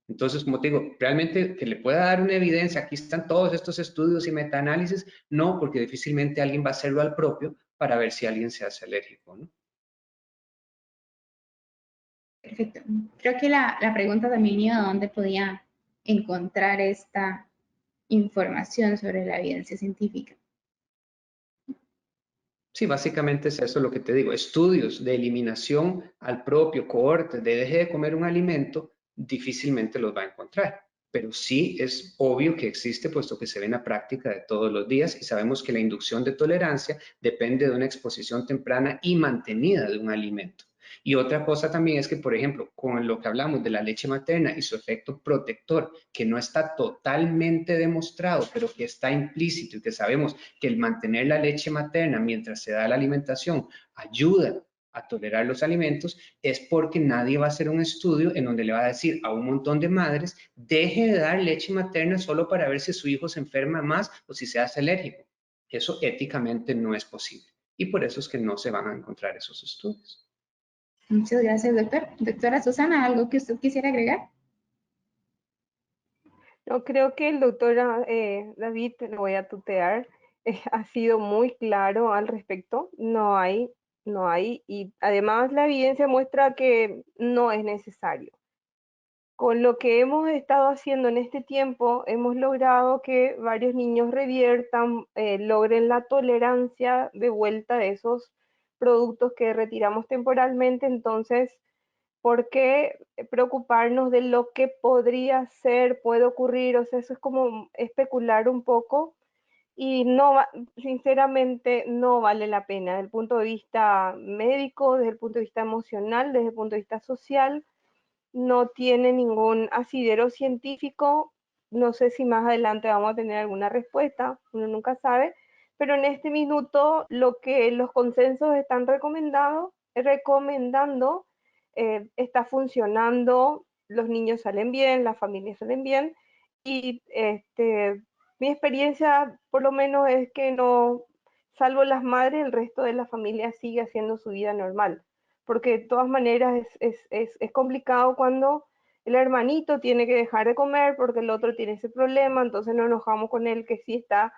Entonces, como te digo, realmente que le pueda dar una evidencia, aquí están todos estos estudios y metaanálisis, no, porque difícilmente alguien va a hacerlo al propio para ver si alguien se hace alérgico, ¿no? Perfecto. Creo que la pregunta también iba a dónde podía encontrar esta información sobre la evidencia científica. Sí, básicamente es eso lo que te digo. Estudios de eliminación al propio cohorte de deje de comer un alimento, difícilmente los va a encontrar. Pero sí es obvio que existe, puesto que se ve en la práctica de todos los días y sabemos que la inducción de tolerancia depende de una exposición temprana y mantenida de un alimento. Y otra cosa también es que, por ejemplo, con lo que hablamos de la leche materna y su efecto protector, que no está totalmente demostrado, pero que está implícito y que sabemos que el mantener la leche materna mientras se da la alimentación ayuda a tolerar los alimentos, es porque nadie va a hacer un estudio en donde le va a decir a un montón de madres, deje de dar leche materna solo para ver si su hijo se enferma más o si se hace alérgico. Eso éticamente no es posible. y por eso es que no se van a encontrar esos estudios. Muchas gracias, doctor. Doctora Susana, ¿algo que usted quisiera agregar? No, creo que el doctor David, lo voy a tutear, ha sido muy claro al respecto. No hay, y además la evidencia muestra que no es necesario. Con lo que hemos estado haciendo en este tiempo, hemos logrado que varios niños reviertan, logren la tolerancia de vuelta de esos productos que retiramos temporalmente. Entonces, ¿por qué preocuparnos de lo que podría ser, puede ocurrir? O sea, eso es como especular un poco y sinceramente no vale la pena desde el punto de vista médico, desde el punto de vista emocional, desde el punto de vista social. No tiene ningún asidero científico. No sé si más adelante vamos a tener alguna respuesta, uno nunca sabe, pero en este minuto lo que los consensos están recomendando está funcionando, los niños salen bien, las familias salen bien, y mi experiencia por lo menos es que no, salvo las madres, el resto de la familia sigue haciendo su vida normal, porque de todas maneras es complicado cuando el hermanito tiene que dejar de comer porque el otro tiene ese problema, entonces nos enojamos con él que sí está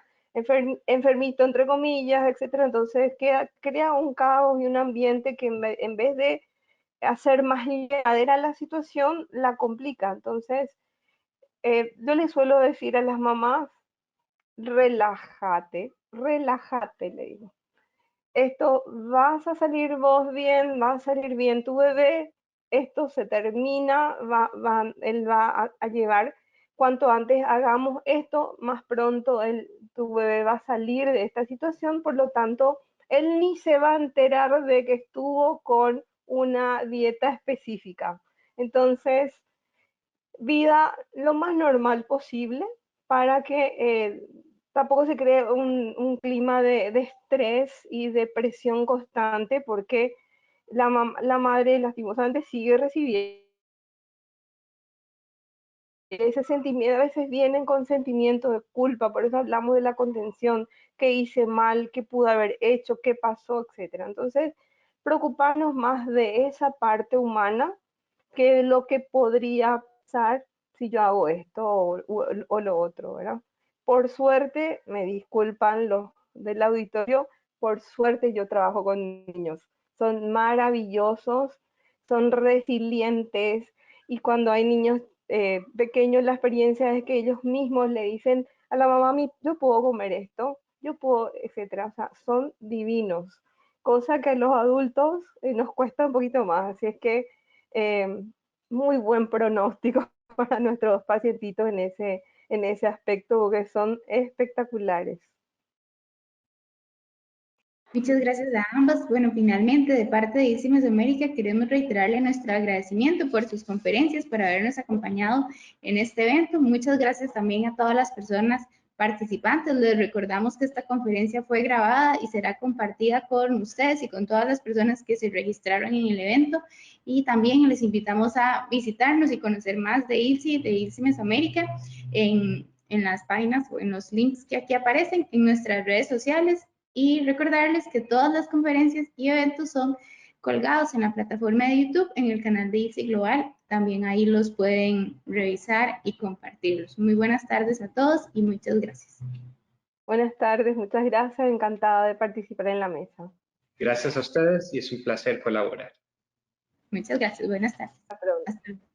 enfermito, entre comillas, etcétera. Entonces crea un caos y un ambiente que en vez de hacer más llevadera la situación, la complica. Entonces, yo le suelo decir a las mamás, relájate, relájate, le digo. Esto, vas a salir vos bien, va a salir bien tu bebé, esto se termina, él va a llevar, cuanto antes hagamos esto, más pronto tu bebé va a salir de esta situación, por lo tanto, él ni se va a enterar de que estuvo con una dieta específica. Entonces, vida lo más normal posible para que tampoco se cree un clima de estrés y de presión constante, porque la madre lastimosamente sigue recibiendo ese sentimiento. A veces vienen con sentimientos de culpa, por eso hablamos de la contención, qué hice mal, qué pude haber hecho, qué pasó, etcétera. Entonces, preocuparnos más de esa parte humana que de lo que podría pasar si yo hago esto o lo otro, ¿verdad? Por suerte, me disculpan los del auditorio, por suerte yo trabajo con niños. Son maravillosos, son resilientes, y cuando hay niños pequeños, la experiencia es que ellos mismos le dicen a la mamá, yo puedo comer esto, yo puedo, etcétera. O sea, son divinos, cosa que a los adultos nos cuesta un poquito más. Así es que eh, muy buen pronóstico para nuestros pacientitos en ese aspecto, porque son espectaculares. Muchas gracias a ambas. Bueno, finalmente, de parte de ICSI Mesoamérica, queremos reiterarle nuestro agradecimiento por sus conferencias, por habernos acompañado en este evento. Muchas gracias también a todas las personas participantes. Les recordamos que esta conferencia fue grabada y será compartida con ustedes y con todas las personas que se registraron en el evento. Y también les invitamos a visitarnos y conocer más de ICSI Mesoamérica en las páginas o en los links que aquí aparecen en nuestras redes sociales. Y recordarles que todas las conferencias y eventos son colgados en la plataforma de YouTube, en el canal de ICSI Global. También ahí los pueden revisar y compartirlos. Muy buenas tardes a todos y muchas gracias. Buenas tardes, muchas gracias, encantada de participar en la mesa. Gracias a ustedes y es un placer colaborar. Muchas gracias, buenas tardes. Hasta pronto. Hasta luego.